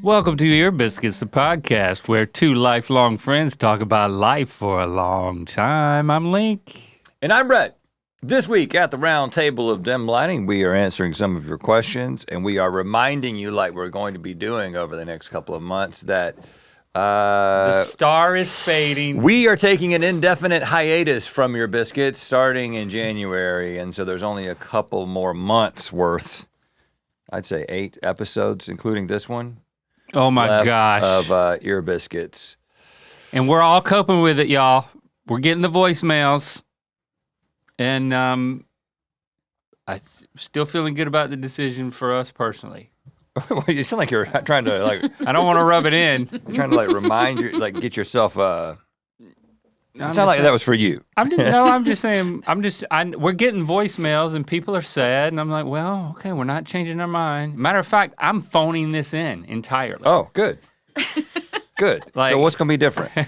Welcome to Your Biscuits, the podcast where two lifelong friends talk about life for a long time. I'm Link. And I'm Rhett. This week at the round table of dim lighting, we are answering some of your questions, and we are reminding you, like we're going to be doing over the next couple of months, that the star is fading. We are taking an indefinite hiatus from Your Biscuits starting in January, and so there's only a couple more months worth, I'd say 8 episodes, including this one. Oh my gosh. Of Your Biscuits. And we're all coping with it, y'all. We're getting the voicemails. And I'm still feeling good about the decision for us personally. Well, you sound like you're trying to I don't want to rub it in. You're trying to remind you, get yourself. It sounded like that was for you. I'm just saying. We're getting voicemails and people are sad, and I'm like, well, okay, we're not changing our mind. Matter of fact, I'm phoning this in entirely. Oh, good. Good. So what's going to be different? What?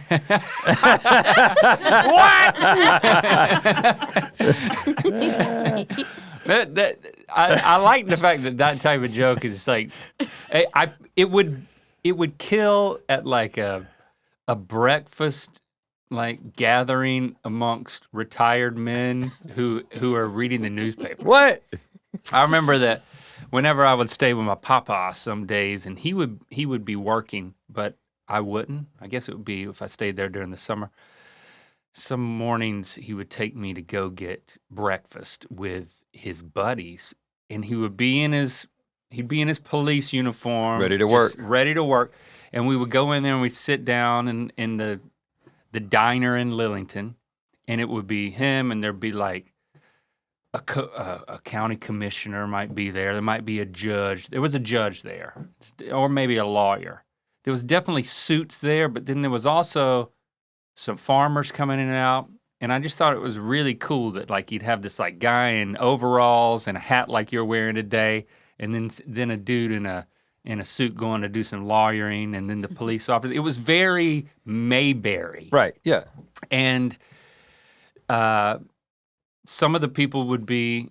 I like the fact that type of joke is like, it would kill at like a breakfast gathering amongst retired men who are reading the newspaper. What? I remember that whenever I would stay with my papa some days, and he would be working, but I wouldn't. I guess it would be if I stayed there during the summer. Some mornings he would take me to go get breakfast with his buddies, and he would be in his police uniform, ready to work, and we would go in there and we'd sit down in the diner in Lillington, and it would be him, and there'd be like a county commissioner might be there. There might be a judge. There was a judge there, or maybe a lawyer. There was definitely suits there, but then there was also some farmers coming in and out. And I just thought it was really cool that you'd have this guy in overalls and a hat like you're wearing today, and then a dude in a suit going to do some lawyering, and then the police officer. It was very Mayberry. Right, yeah. And some of the people would be,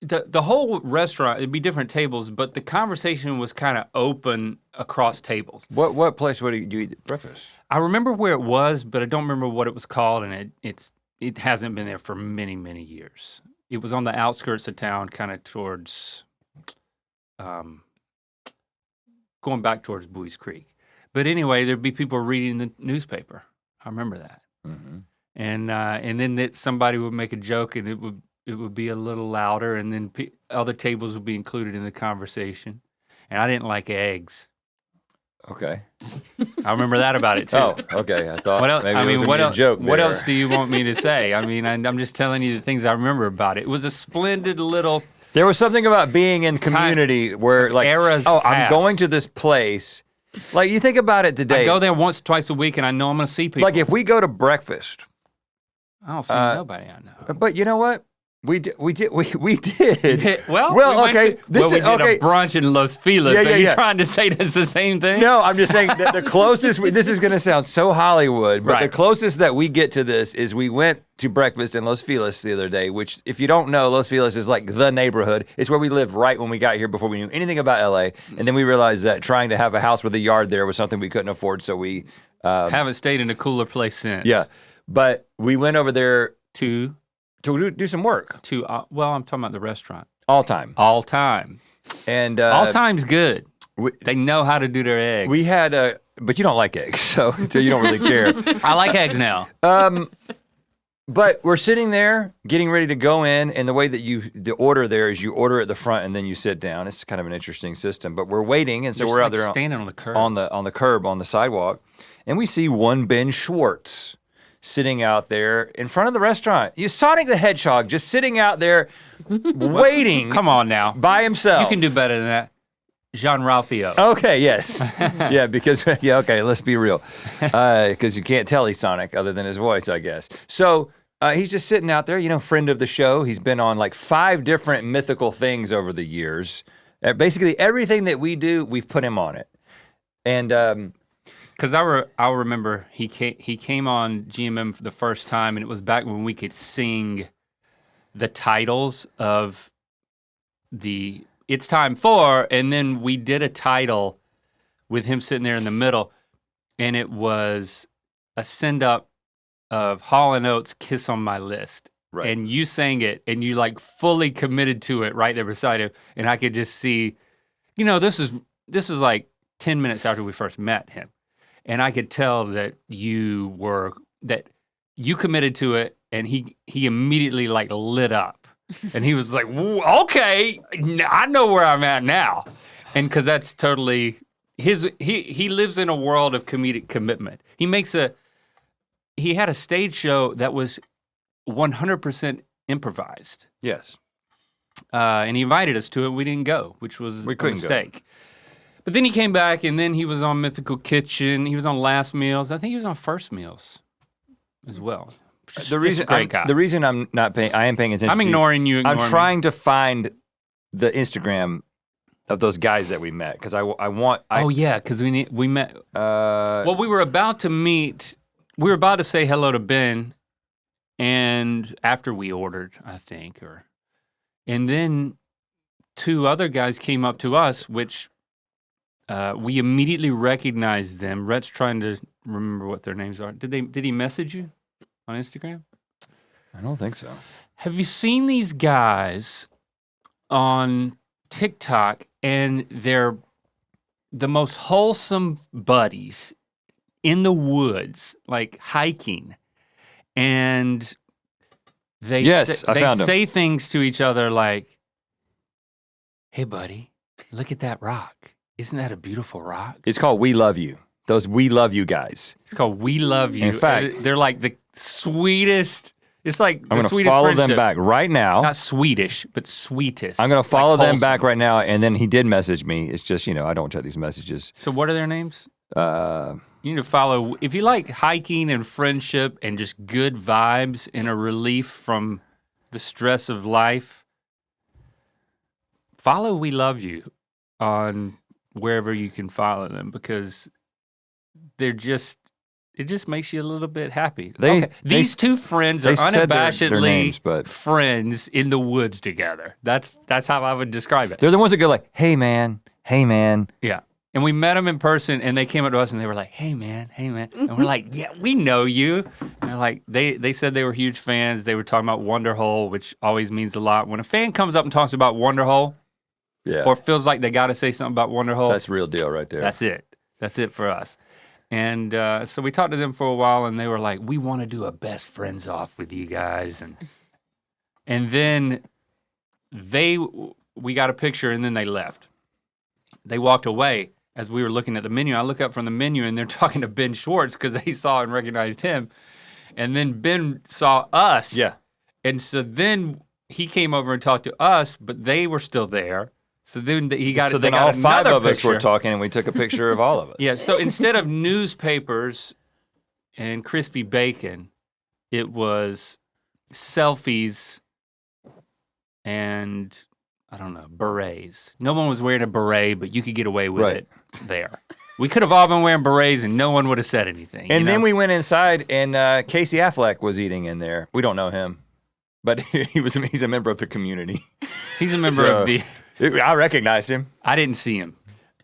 the whole restaurant, it'd be different tables, but the conversation was kind of open across tables. What place would you eat breakfast? I remember where it was, but I don't remember what it was called, and it hasn't been there for many, many years. It was on the outskirts of town, kind of towards, going back towards Buies Creek. But anyway, there'd be people reading the newspaper. I remember that. Mm-hmm. And then somebody would make a joke, and it would be a little louder, and then other tables would be included in the conversation. And I didn't like eggs. Okay. I remember that about it too. Oh, okay. I thought maybe it was a joke. What else do you want me to say? I mean, I'm just telling you the things I remember about it. It was a splendid little. There was something about being in community where eras I'm past. going to this place. You think about it today. I go there once, twice a week, and I know I'm going to see people. If we go to breakfast. I don't see nobody I know. But you know what? We did. we did okay. we did a brunch in Los Feliz. Yeah, Are you trying to say that's the same thing? No, I'm just saying that the closest, this is going to sound so Hollywood, but right. The closest that we get to this is we went to breakfast in Los Feliz the other day, which if you don't know, Los Feliz is like the neighborhood. It's where we lived right when we got here before we knew anything about LA. And then we realized that trying to have a house with a yard there was something we couldn't afford. So we haven't stayed in a cooler place since. Yeah. But we went over there to do some work. Well, I'm talking about the restaurant. All time. And all time's good. They know how to do their eggs. We had but you don't like eggs, so you don't really care. I like eggs now. But we're sitting there getting ready to go in, and the way that the order there is you order at the front and then you sit down. It's kind of an interesting system, but we're waiting, and so we're out there standing on the curb. On the curb on the sidewalk, and we see one Ben Schwartz sitting out there in front of the restaurant. You Sonic the Hedgehog just sitting out there waiting. Come on now. By himself. You can do better than that. Jean-Ralphio. Okay, yes. Yeah, because, okay, let's be real. Because you can't tell he's Sonic other than his voice, I guess. So he's just sitting out there, friend of the show. He's been on 5 different mythical things over the years. Basically, everything that we do, we've put him on it. And because I remember he came on GMM for the first time, and it was back when we could sing the titles of the it's time for, and then we did a title with him sitting there in the middle, and it was a send up of Hall & Oates' Kiss on My List. Right. And you sang it, and you like fully committed to it right there beside him, and I could just see, this was like 10 minutes after we first met him, and I could tell that you committed to it, and he immediately like lit up, and he was like, okay, I know where I'm at now, and because that's totally he lives in a world of comedic commitment. He had a stage show that was 100% improvised. Yes. And he invited us to it. We didn't go, which was a mistake. Go. But then he came back, and then he was on Mythical Kitchen. He was on Last Meals. I think he was on First Meals as well. The reason I'm not paying, I am paying attention. I'm ignoring you. I'm trying to find the Instagram of those guys that we met because I want. Oh yeah, because we met. Well, we were about to meet. We were about to say hello to Ben. And after we ordered, I think, and then 2 other guys came up to us, which we immediately recognized them. Rhett's trying to remember what their names are. Did he message you on Instagram? I don't think so. Have you seen these guys on TikTok? And they're the most wholesome buddies in the woods, like hiking. And they say things to each other like, hey, buddy, look at that rock. Isn't that a beautiful rock? It's called We Love You. Those We Love You guys. It's called We Love You. In fact, they're like the sweetest. It's like I'm the going to follow them back right now. Not Swedish, but sweetest. I'm going to follow them back right now. And then he did message me. It's just, I don't check these messages. So what are their names? You need to follow, if you like hiking and friendship and just good vibes and a relief from the stress of life, follow We Love You on wherever you can follow them because it just makes you a little bit happy. These 2 friends are unabashedly their names, but friends in the woods together. That's how I would describe it. They're the ones that go like, hey man. Yeah. And we met them in person, and they came up to us, and they were like, hey, man. And we're like, yeah, we know you. And they're like, they said they were huge fans. They were talking about Wonderhole, which always means a lot. When a fan comes up and talks about Wonderhole, or feels like they got to say something about Wonderhole. That's real deal right there. That's it. That's it for us. And so we talked to them for a while, and they were like, we want to do a best friends off with you guys. And then we got a picture, and then they left. They walked away. As we were looking at the menu, I look up from the menu and they're talking to Ben Schwartz because they saw and recognized him. And then Ben saw us. Yeah. And so then he came over and talked to us, but they were still there. So then all 5 of us were talking and we took a picture of all of us. Yeah, so instead of newspapers and crispy bacon, it was selfies and I don't know, berets. No one was wearing a beret, but you could get away with it there. We could have all been wearing berets and no one would have said anything. And then we went inside and Casey Affleck was eating in there. We don't know him, but he's a member of the community. He's a member of the... I recognized him. I didn't see him.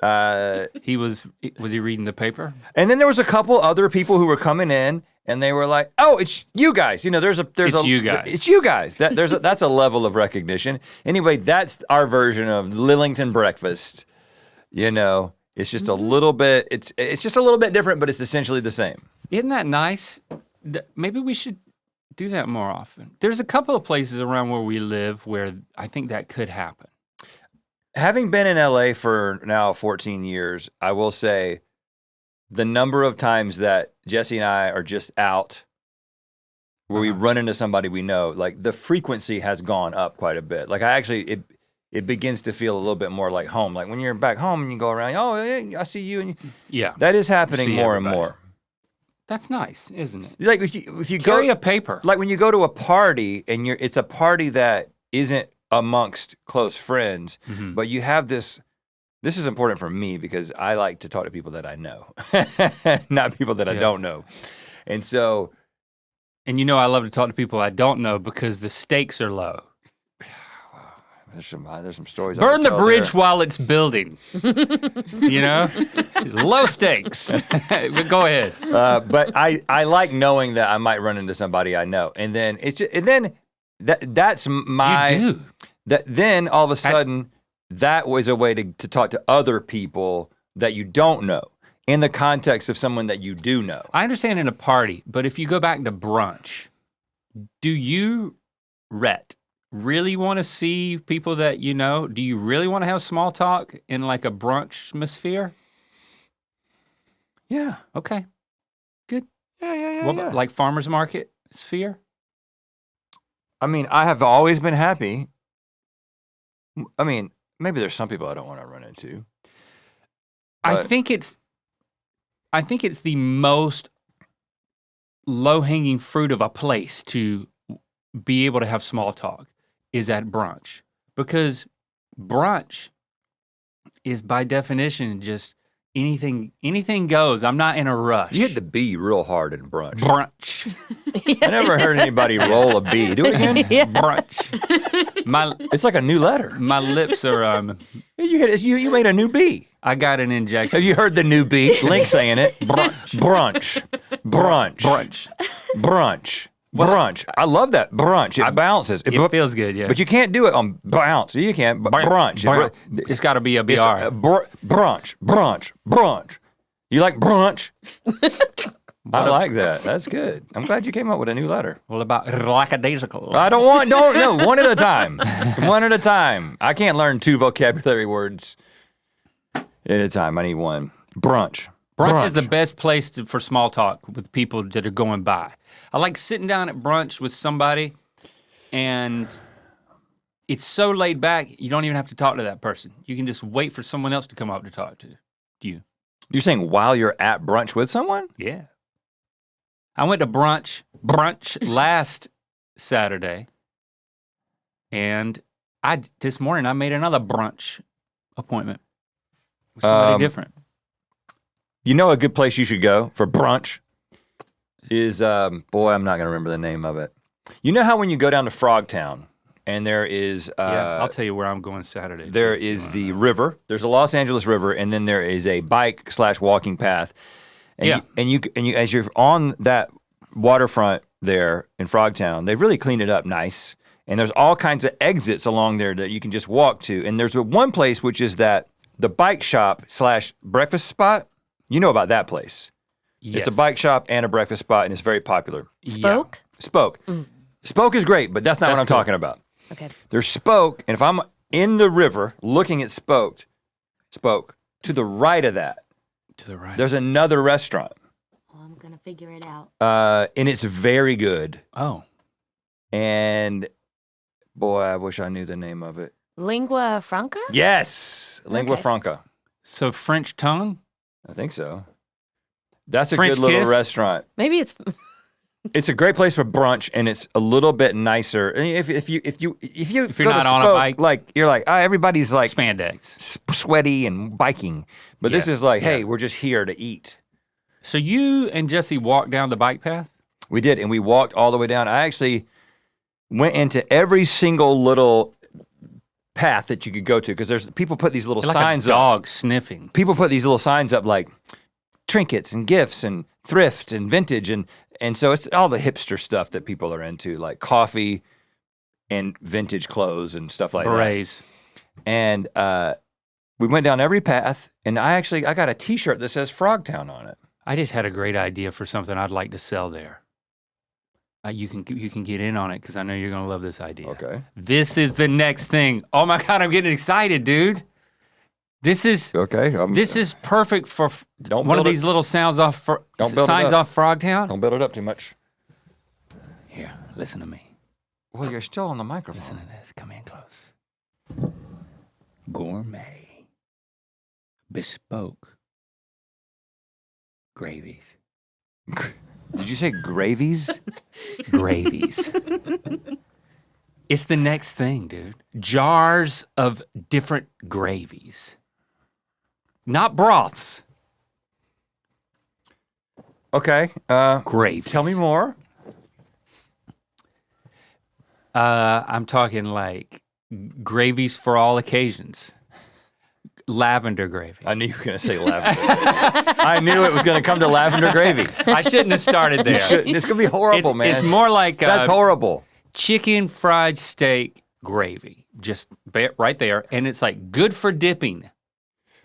Was he reading the paper? And then there was a couple other people who were coming in and they were like, "Oh, it's you guys." It's you guys. It's you guys. That's a level of recognition. Anyway, that's our version of Lillington breakfast. It's just a little bit. It's just a little bit different, but it's essentially the same. Isn't that nice? Maybe we should do that more often. There's a couple of places around where we live where I think that could happen. Having been in LA for now 14 years, I will say the number of times that Jessie and I are just out where we run into somebody we know, like the frequency has gone up quite a bit. Like it begins to feel a little bit more like home. Like when you're back home and you go around, oh, hey, I see you. And that is happening more and more. That's nice, isn't it? Like if you carry a paper. Like when you go to a party and it's a party that isn't amongst close friends, but you have this is important for me because I like to talk to people that I know, not people that I don't know. And so. And I love to talk to people I don't know because the stakes are low. There's some stories. Burn the bridge while it's building. You know, low stakes. But go ahead. But I like knowing that I might run into somebody I know, and then that's my. You do. Then all of a sudden, that was a way to talk to other people that you don't know in the context of someone that you do know. I understand in a party, but if you go back to brunch, do you, Rhett, really want to see people that you know? Do you really want to have small talk in like a brunch atmosphere? Yeah. Okay. Good. Yeah. What about like farmer's market sphere? I mean, I have always been happy. I mean, maybe there's some people I don't want to run into. I think it's the most low-hanging fruit of a place to be able to have small talk is at brunch, because brunch is by definition just anything goes. I'm not in a rush. You hit the B real hard in brunch. Brunch. I never heard anybody roll a B. Do it again. Yeah. Brunch. It's like a new letter. My lips are You made a new B. I got an injection. Have you heard the new B? Link saying it. Brunch. Brunch. I love that. Brunch. It bounces. It feels good, yeah. But you can't do it on bounce. You can't. But brunch. It's got to be a BR. Brunch. You like brunch? I like that. That's good. I'm glad you came up with a new letter. What about lackadaisical? I don't know. One at a time. One at a time. I can't learn 2 vocabulary words at a time. I need one. Brunch. Brunch is the best place for small talk with people that are going by. I like sitting down at brunch with somebody, and it's so laid back, you don't even have to talk to that person. You can just wait for someone else to come up to talk to you. You're saying while you're at brunch with someone? Yeah. I went to brunch last Saturday, and this morning I made another brunch appointment with somebody different. You know a good place you should go for brunch is, boy, I'm not gonna remember the name of it. You know how when you go down to Frogtown and there is... yeah, I'll tell you where I'm going Saturday. There is the river, there's a Los Angeles River, and then there is a bike/walking path. And you as you're on that waterfront there in Frogtown, they've really cleaned it up nice. And there's all kinds of exits along there that you can just walk to. And there's one place which is the bike shop/breakfast spot. You know about that place. Yes. It's a bike shop and a breakfast spot, and it's very popular. Spoke? Yeah. Spoke. Spoke is great, but that's not what I'm talking about. Okay. There's Spoke, and if I'm in the river looking at Spoke, to the right of that, there's another restaurant. Oh, I'm gonna figure it out. And it's very good. Oh. And boy, I wish I knew the name of it. Lingua Franca? Yes, Lingua Okay. Franca. So French tongue? I think so. That's a French good little kiss? restaurant. Maybe it's It's a great place for brunch, and it's a little bit nicer. If you're you're not on a bike, like you're like everybody's like spandex, sweaty and biking, but this is like, hey, we're just here to eat. So you and Jessie walked down the bike path? We did, and we walked all the way down. I actually went into every single little path that you could go to, because there's people put these little signs like a up. dog sniffing. People put these little signs up like trinkets and gifts and thrift and vintage, and so it's all the hipster stuff that people are into, like coffee and vintage clothes and stuff like Berets. that. And we went down every path, and I got a T-shirt that says Frogtown on it. I just had a great idea for something I'd like to sell there. You can get in on it, because I know you're gonna love this idea. Okay. This is the next thing. Oh my God, I'm getting excited, dude. This is okay. This is perfect for one of these little signs off Frogtown. Don't build it up too much. Here, listen to me. Well, you're still on the microphone. Listen to this. Come in close. Gourmet. Bespoke. Gravies. Did you say gravies? Gravies. It's the next thing, dude. Jars of different gravies. Not broths. Okay. Gravies. Tell me more. I'm talking like gravies for all occasions. Lavender gravy. I knew you were gonna say lavender. I knew it was gonna come to lavender gravy. I shouldn't have started there. It's gonna be horrible, man. It's more like That's horrible. chicken fried steak gravy, just right there, and it's like good for dipping.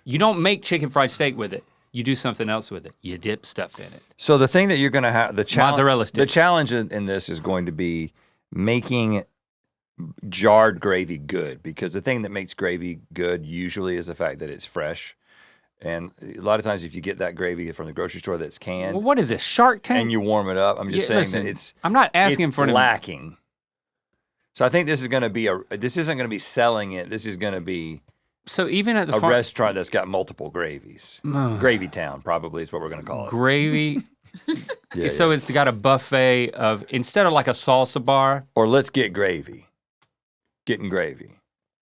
You don't make chicken fried steak with it. You do something else with it. You dip stuff in it. So the thing that you're gonna have, Mozzarella sticks. the challenge in this is going to be making jarred gravy good, because the thing that makes gravy good usually is the fact that it's fresh. And a lot of times if you get that gravy from the grocery store that's canned, Well, what is this, Shark Tank? and you warm it up, I'm just saying listen, that it's I'm not asking it's for lacking. So I think this is gonna be this isn't gonna be selling it, this is gonna be So even at the a restaurant that's got multiple gravies. Gravy Town probably is what we're gonna call it. gravy. Yeah, So yeah. it's got a buffet of, instead of like a salsa bar, Or let's get gravy. Getting gravy.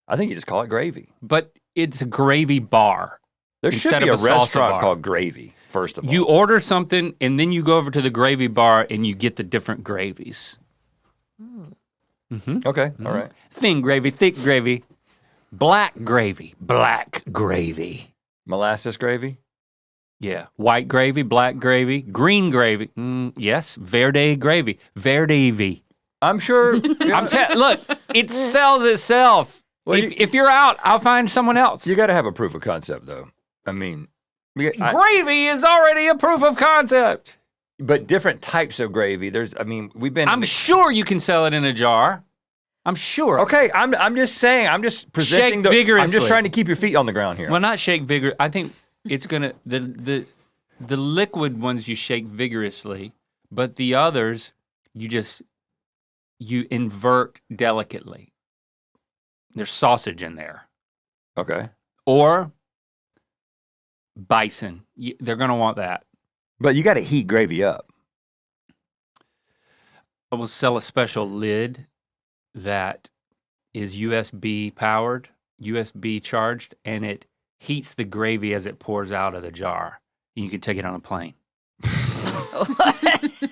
I think you just call it gravy. but it's a gravy bar. There should Instead be of a a salsa restaurant bar. called Gravy, first of all. You order something and then you go over to the gravy bar and you get the different gravies. Okay, all right. Thin gravy, thick gravy, black gravy, Molasses gravy? Yeah, white gravy, black gravy, green gravy. Yes, verde gravy, verde. I'm sure. Look, it sells itself. Well, if you're out, I'll find someone else. You got to have a proof of concept, though. I mean, Gravy is already a proof of concept. but different types of gravy. We've been. I'm sure you can sell it in a jar. I'm sure. Okay, I'm just saying. I'm just presenting Shake vigorously. I'm just trying to keep your feet on the ground here. Well, not shake vigor. I think it's gonna the liquid ones you shake vigorously, but the others you invert delicately. There's sausage in there, Okay, or bison. They're gonna want that. but you got to heat gravy up. I will sell a special lid that is USB powered, USB charged, and it heats the gravy as it pours out of the jar. And you can take it on a plane.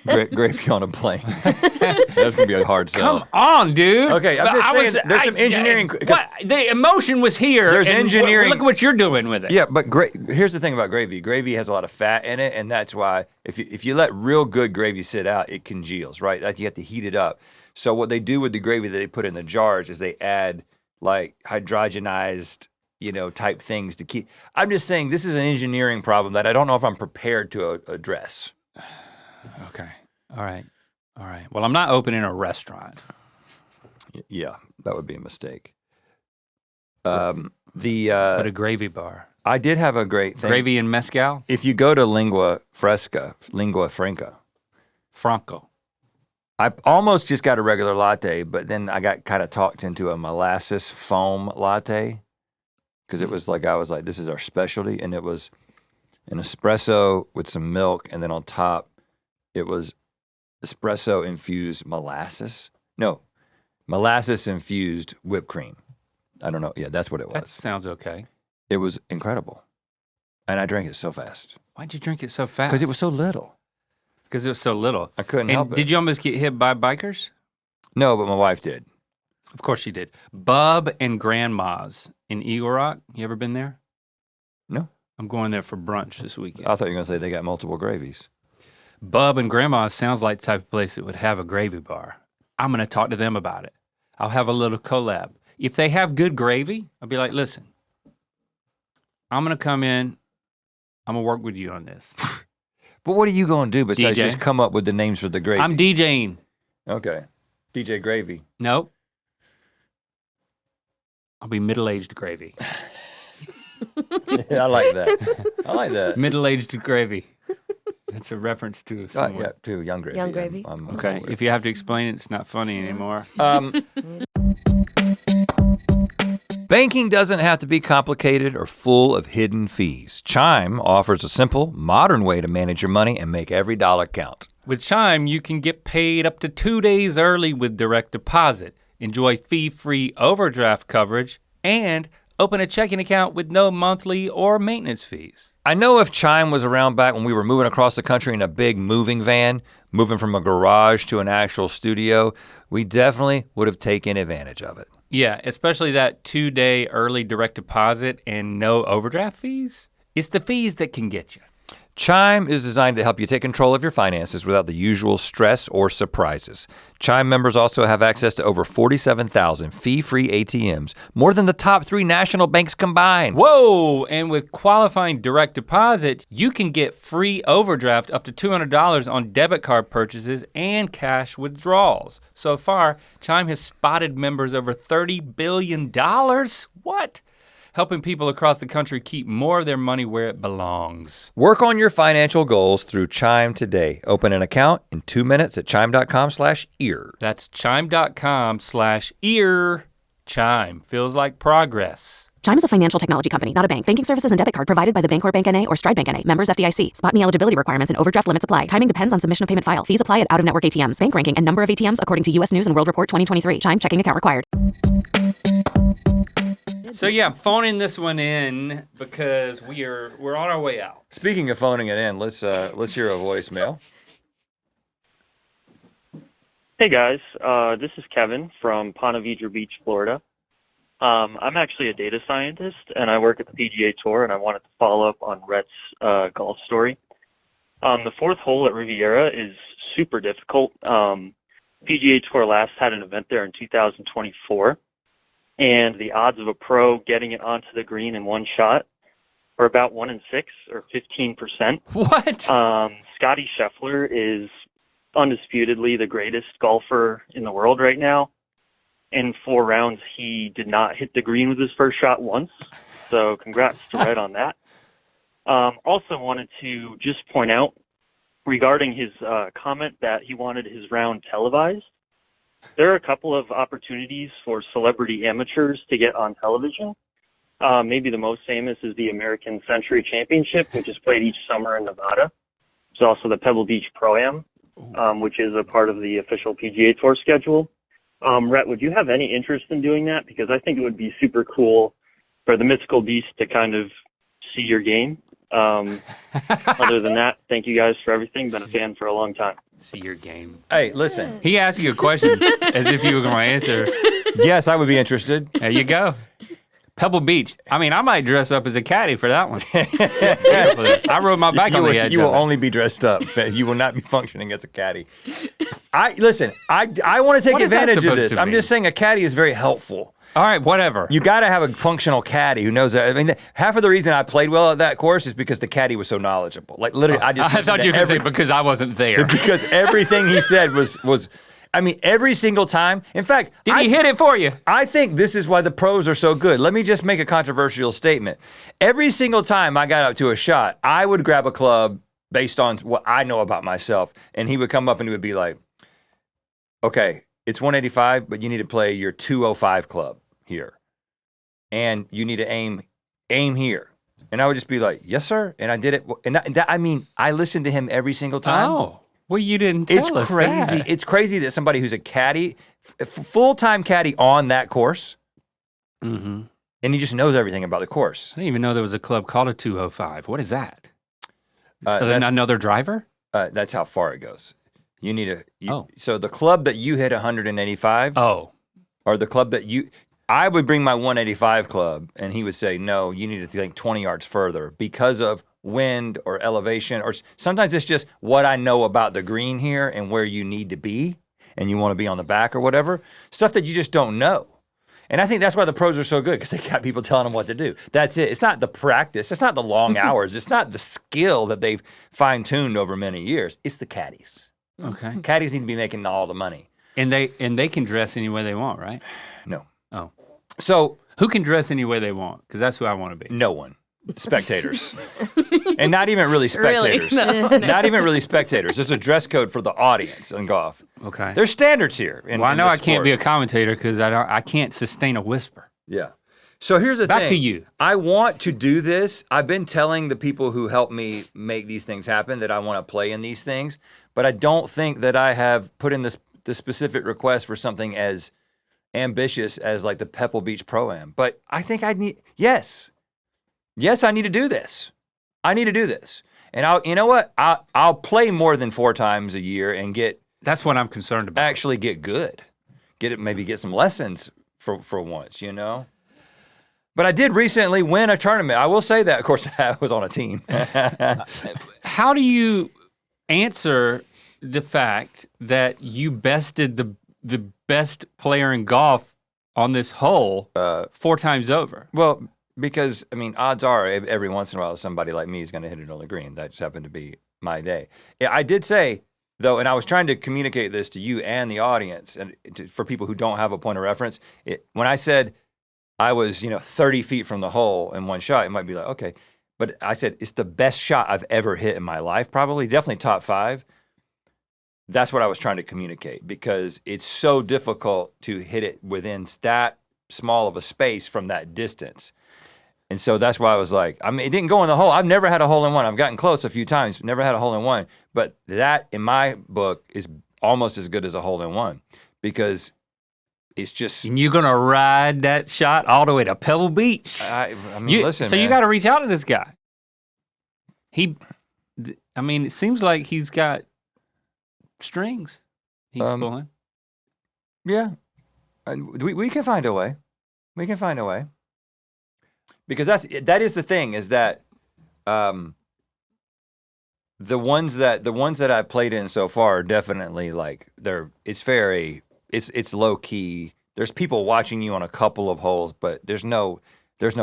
Gravy on a plane. That's gonna be a hard sell. Come on, dude. Okay, I'm But just saying, there's some engineering- 'cause the emotion was here. There's and engineering- Look what you're doing with it. Yeah, but here's the thing about gravy. Gravy has a lot of fat in it, and that's why if you let real good gravy sit out, it congeals, right? Like you have to heat it up. So what they do with the gravy that they put in the jars is they add like hydrogenized, type things to keep. I'm just saying this is an engineering problem that I don't know if I'm prepared to address. Okay. All right. Well, I'm not opening a restaurant. Yeah, that would be a mistake. But a gravy bar. I did have a great thing. Gravy and mezcal? If you go to Lingua Franca, Franco. I almost just got a regular latte, but then I got kind of talked into a molasses foam latte because it was like, I was like, this is our specialty. And it was an espresso with some milk. And then on top, it was espresso infused molasses. No, molasses infused whipped cream. I don't know. Yeah, that's what it was. That sounds okay. It was incredible. And I drank it so fast. Why'd you drink it so fast? Because it was so little. Because it was so little. I couldn't And help it. did you almost get hit by bikers? No, but my wife did. Of course she did. Bub and Grandma's in Eagle Rock. You ever been there? No. I'm going there for brunch this weekend. I thought you were going to say they got multiple gravies. Bub and Grandma's sounds like the type of place that would have a gravy bar. I'm going to talk to them about it. I'll have a little collab. If they have good gravy, I'll be like, listen, I'm going to come in. I'm going to work with you on this. But what are you going to do besides DJ? just come up with the names for the gravy? I'm DJing. Okay. DJ Gravy. Nope. I'll be middle-aged gravy. Yeah, I like that. I like that. Middle-aged gravy. That's a reference to someone. Yeah, too. Young Gravy. Young Gravy. I'm Okay, older. if you have to explain it, it's not funny anymore. Banking doesn't have to be complicated or full of hidden fees. Chime offers a simple, modern way to manage your money and make every dollar count. With Chime, you can get paid up to 2 days early with direct deposit, enjoy fee-free overdraft coverage, and open a checking account with no monthly or maintenance fees. I know if Chime was around back when we were moving across the country in a big moving van, moving from a garage to an actual studio, we definitely would have taken advantage of it. Yeah, especially that 2-day early direct deposit and no overdraft fees. It's the fees that can get you. Chime is designed to help you take control of your finances without the usual stress or surprises. Chime members also have access to over 47,000 fee-free ATMs, more than the top 3 national banks combined. Whoa, and with qualifying direct deposit, you can get free overdraft up to $200 on debit card purchases and cash withdrawals. So far, Chime has spotted members over $30 billion. What? Helping people across the country keep more of their money where it belongs. Work on your financial goals through Chime today. Open an account in 2 minutes at chime.com/ear. That's chime.com/ear. Chime feels like progress. Chime is a financial technology company, not a bank. Banking services and debit card provided by the Bancorp Bank N.A. or Stride Bank N.A. Members FDIC. Spot me eligibility requirements and overdraft limits apply. Timing depends on submission of payment file. Fees apply at out-of-network ATMs. Bank ranking and number of ATMs according to U.S. News and World Report 2023. Chime checking account required. So yeah, I'm phoning this one in because we're on our way out. Speaking of phoning it in, let's hear a voicemail. Hey guys, this is Kevin from Ponte Vedra Beach, Florida. I'm actually a data scientist and I work at the PGA Tour, and I wanted to follow up on Rhett's golf story. The 4th hole at Riviera is super difficult. PGA Tour last had an event there in 2024, and the odds of a pro getting it onto the green in one shot are about 1 in 6 or 15%. What? Scotty Scheffler is undisputedly the greatest golfer in the world right now. In 4 rounds, he did not hit the green with his first shot once. So congrats to Rhett on that. Also wanted to just point out regarding his comment that he wanted his round televised. There are a couple of opportunities for celebrity amateurs to get on television. Maybe the most famous is the American Century Championship, which is played each summer in Nevada. There's also the Pebble Beach Pro-Am, which is a part of the official PGA Tour schedule. Rhett, would you have any interest in doing that? Because I think it would be super cool for the Mythical Beast to kind of see your game. Other than that, thank you guys for everything. Been a fan for a long time. See your game. Hey, listen. He asked you a question as if you were going to answer. Yes, I would be interested. There you go. Pebble Beach. I mean, I might dress up as a caddy for that one. I rode my bike on the edge. You will of it. only be dressed up. You will not be functioning as a caddy. I want to take What is that advantage of supposed this. to I'm mean? just saying a caddy is very helpful. All right, whatever. You got to have a functional caddy who knows that. I mean, half of the reason I played well at that course is because the caddy was so knowledgeable. Like literally, I thought you were going to say because I wasn't there. because everything he said was. I mean, every single time. In fact, Did he hit it for you? I think this is why the pros are so good. Let me just make a controversial statement. Every single time I got up to a shot, I would grab a club based on what I know about myself, and he would come up and he would be like, okay, it's 185, but you need to play your 205 club here. And you need to aim here. And I would just be like, yes, sir. And I did it. And I listened to him every single time. Oh, well, you didn't tell us crazy. that. It's crazy that somebody who's a caddy, full-time caddy on that course, and he just knows everything about the course. I didn't even know there was a club called a 205. What is that? That's, Another driver? that's how far it goes. You need So the club that you hit 185, Oh. or the club that I would bring my 185 club, and he would say, no, you need to think 20 yards further because of wind or elevation, or sometimes it's just what I know about the green here and where you need to be, and you want to be on the back or whatever, stuff that you just don't know. And I think that's why the pros are so good, because they got people telling them what to do. That's it. It's not the practice. It's not the long hours. It's not the skill that they've fine-tuned over many years. It's the caddies. Okay. Caddies need to be making all the money. And they can dress any way they want, right? No. Oh. So Who can dress any way they want? Because that's who I want to be. no one. Spectators. And not even really spectators. Not even really spectators. There's a dress code for the audience in golf. Okay. There's standards here. Well, I know I can't be a commentator because I can't sustain a whisper. Yeah. So here's the thing. Back to you. I want to do this. I've been telling the people who help me make these things happen that I want to play in these things, but I don't think that I have put in this specific request for something as ambitious as like the Pebble Beach Pro-Am. But I think I need, yes, I need to do this. I need to do this. And you know what? I'll play more than 4 times a year and That's what I'm concerned about. actually get good. Maybe get some lessons for once, you know? But I did recently win a tournament. I will say that. Of course, I was on a team. How do you answer the fact that you bested the best player in golf on this hole 4 times over? Well, because, I mean, odds are every once in a while somebody like me is going to hit it on the green. That just happened to be my day. Yeah, I did say, though, and I was trying to communicate this to you and the audience, and for people who don't have a point of reference, when I said I was, 30 feet from the hole in one shot, it might be like, okay. But I said, it's the best shot I've ever hit in my life, probably, definitely top 5. That's what I was trying to communicate, because it's so difficult to hit it within that small of a space from that distance. And so that's why I was like, I mean, it didn't go in the hole. I've never had a hole in one. I've gotten close a few times, never had a hole in one. But that, in my book, is almost as good as a hole in one, because it's just. And you're gonna ride that shot all the way to Pebble Beach. I mean, listen, so man. you got to reach out to this guy. It seems like he's got strings he's pulling. Yeah, we can find a way. We can find a way. Because that is the thing, is that the ones that I played in so far are definitely like it's low key. There's people watching you on a couple of holes, but there's no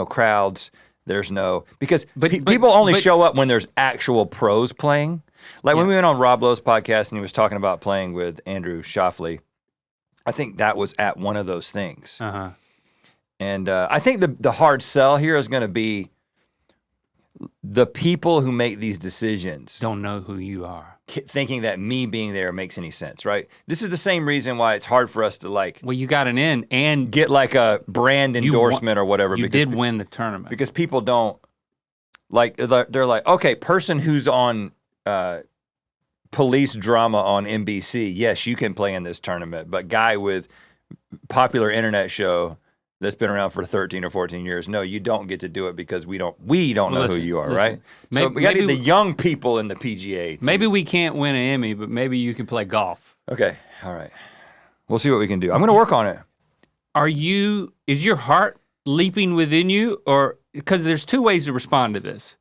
crowds. Because people only show up when there's actual pros playing. Like when we went on Rob Lowe's podcast and he was talking about playing with Andrew Shoffley, I think that was at one of those things. Uh-huh. And I think the hard sell here is going to be the people who make these decisions don't know who you are, thinking that me being there makes any sense, right? This is the same reason why it's hard for us to Well, you got an in and get like a brand endorsement or whatever. You did win the tournament. Because people don't, they're like, okay, person who's on police drama on NBC, yes, you can play in this tournament, but guy with popular internet show that's been around for 13 or 14 years. No, you don't get to do it because we don't know who you are, right? So we got to get the young people in the PGA. Maybe we can't win an Emmy, but maybe you can play golf. Okay, all right. We'll see what we can do. I'm going to work on it. Is your heart leaping within you? Or, because there's 2 ways to respond to this.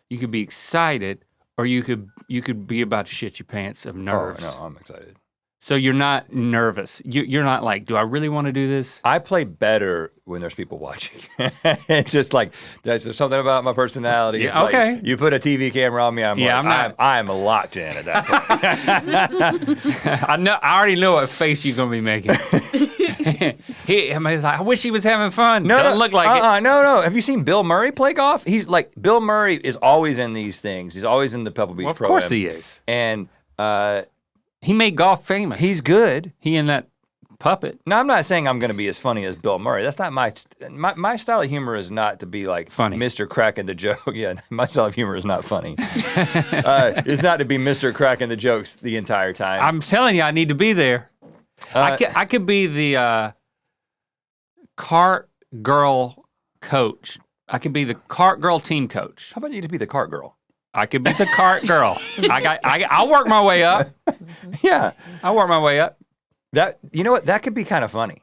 You could be excited, or you could be about to shit your pants of nerves. Oh, no, I'm excited. So you're not nervous. You're not like, do I really want to do this? I play better when there's people watching. It's just like, there's something about my personality. Yeah, it's like, okay. You put a TV camera on me, I'm locked in at that point. I already know what face you're gonna be making. He's like, I wish he was having fun. Doesn't look like it. No. Have you seen Bill Murray play golf? He's like, Bill Murray is always in these things. He's always in the Pebble Beach Pro. Of course he is. And he made golf famous. He's good. He and that puppet. Now, I'm not saying I'm going to be as funny as Bill Murray. That's not my style of humor is not to be like funny. Mr. Cracking the joke. Yeah, my style of humor is not funny. It's not to be Mr. Cracking the jokes the entire time. I'm telling you, I need to be there. I could be the cart girl coach. I could be the cart girl team coach. How about you to be the cart girl? I could be the cart girl. I'll work my way up. Yeah, I'll work my way up. You know what? That could be kind of funny.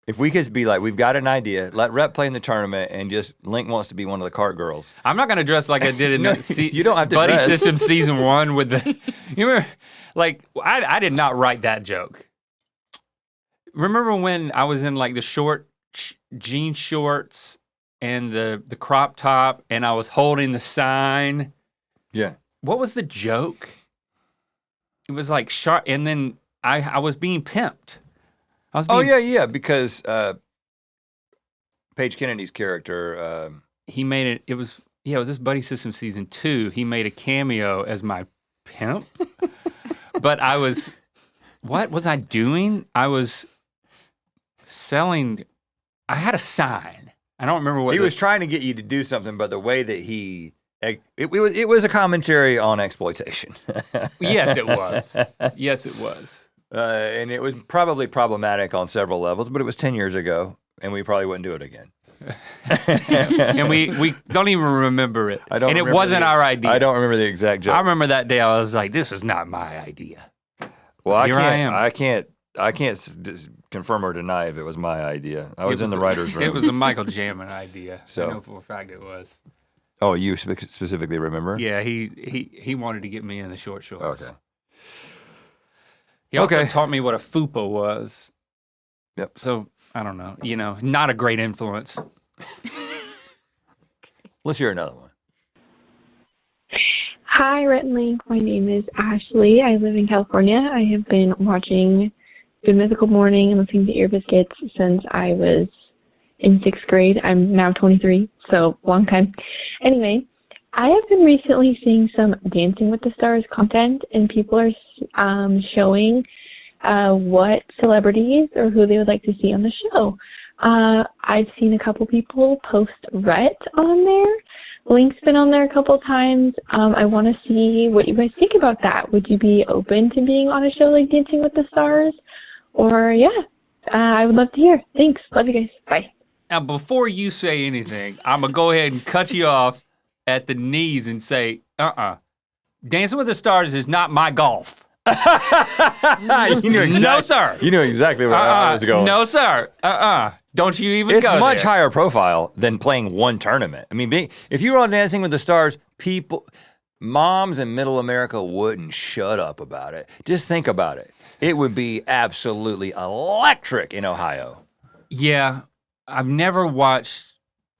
If we could be like, we've got an idea, let Rhett play in the tournament, and just Link wants to be one of the cart girls. I'm not gonna dress like I did in you don't have to Buddy dress. System season 1 with the. You remember, like I did not write that joke. Remember when I was in like the short jean shorts and the crop top, and I was holding the sign? Yeah. What was the joke? It was like sharp, and then I was being pimped. Yeah, because Paige Kennedy's character. He made it. It was this Buddy System season 2. He made a cameo as my pimp, but what was I doing? I was selling. I had a sign. I don't remember what he was trying to get you to do something, but the way that it was a commentary on exploitation. Yes, it was. Yes, it was. And it was probably problematic on several levels, but it was 10 years ago, and we probably wouldn't do it again. And we don't even remember it. And it wasn't our idea. I don't remember the exact joke. I remember that day I was like, this is not my idea. Well, Here I am. I can't confirm or deny if it was my idea. I was in the writer's room. It was a Michael Jamin idea. So. I know for a fact it was. Oh, you specifically remember? Yeah, he wanted to get me in the short shorts. Okay. He also taught me what a fupa was. Yep. So, I don't know. Not a great influence. Let's hear another one. Hi, Rhett Link. My name is Ashley. I live in California. I have been watching Good Mythical Morning and listening to Ear Biscuits since I was in 6th grade. I'm now 23, so long time. Anyway, I have been recently seeing some Dancing with the Stars content, and people are showing what celebrities or who they would like to see on the show. I've seen a couple people post Rhett on there. Link's been on there a couple times. I want to see what you guys think about that. Would you be open to being on a show like Dancing with the Stars? Or, I would love to hear. Thanks. Love you guys. Bye. Now, before you say anything, I'm going to go ahead and cut you off at the knees and say, Dancing with the Stars is not my golf. You knew exactly, no, sir. You knew exactly where I was going. No, sir. Don't you even It's go much there. higher profile than playing one tournament. I mean, if you were on Dancing with the Stars, moms in middle America wouldn't shut up about it. Just think about it. It would be absolutely electric in Ohio. Yeah, I've never watched.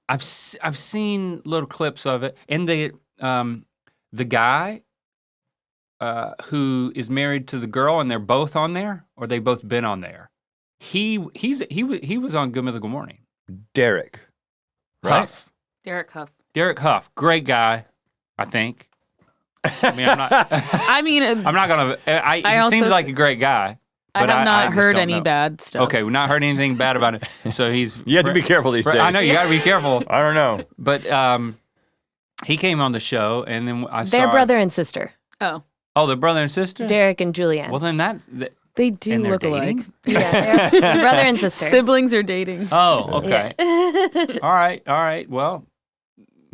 I've seen little clips of it, and the guy who is married to the girl, and they're both on there, or they both been on there. He was on Good Mythical Morning. Derek, right? Huff. Derek Huff. Derek Huff, great guy, I think. I mean, I'm not. I mean, I'm not gonna. He also seems like a great guy. I But have not just heard don't any know. bad stuff. Okay, we've not heard anything bad about it. So he's. You have to be careful these days. I know you got to be careful. I don't know. But he came on the show, and then I saw. They're brother and sister, Oh, Oh, they're brother and sister. Derek and Julianne. Well, then that's. they do And they're look alike. dating? Yeah, they're brother and sister. Siblings are dating. Oh, okay. Yeah. All right. Well,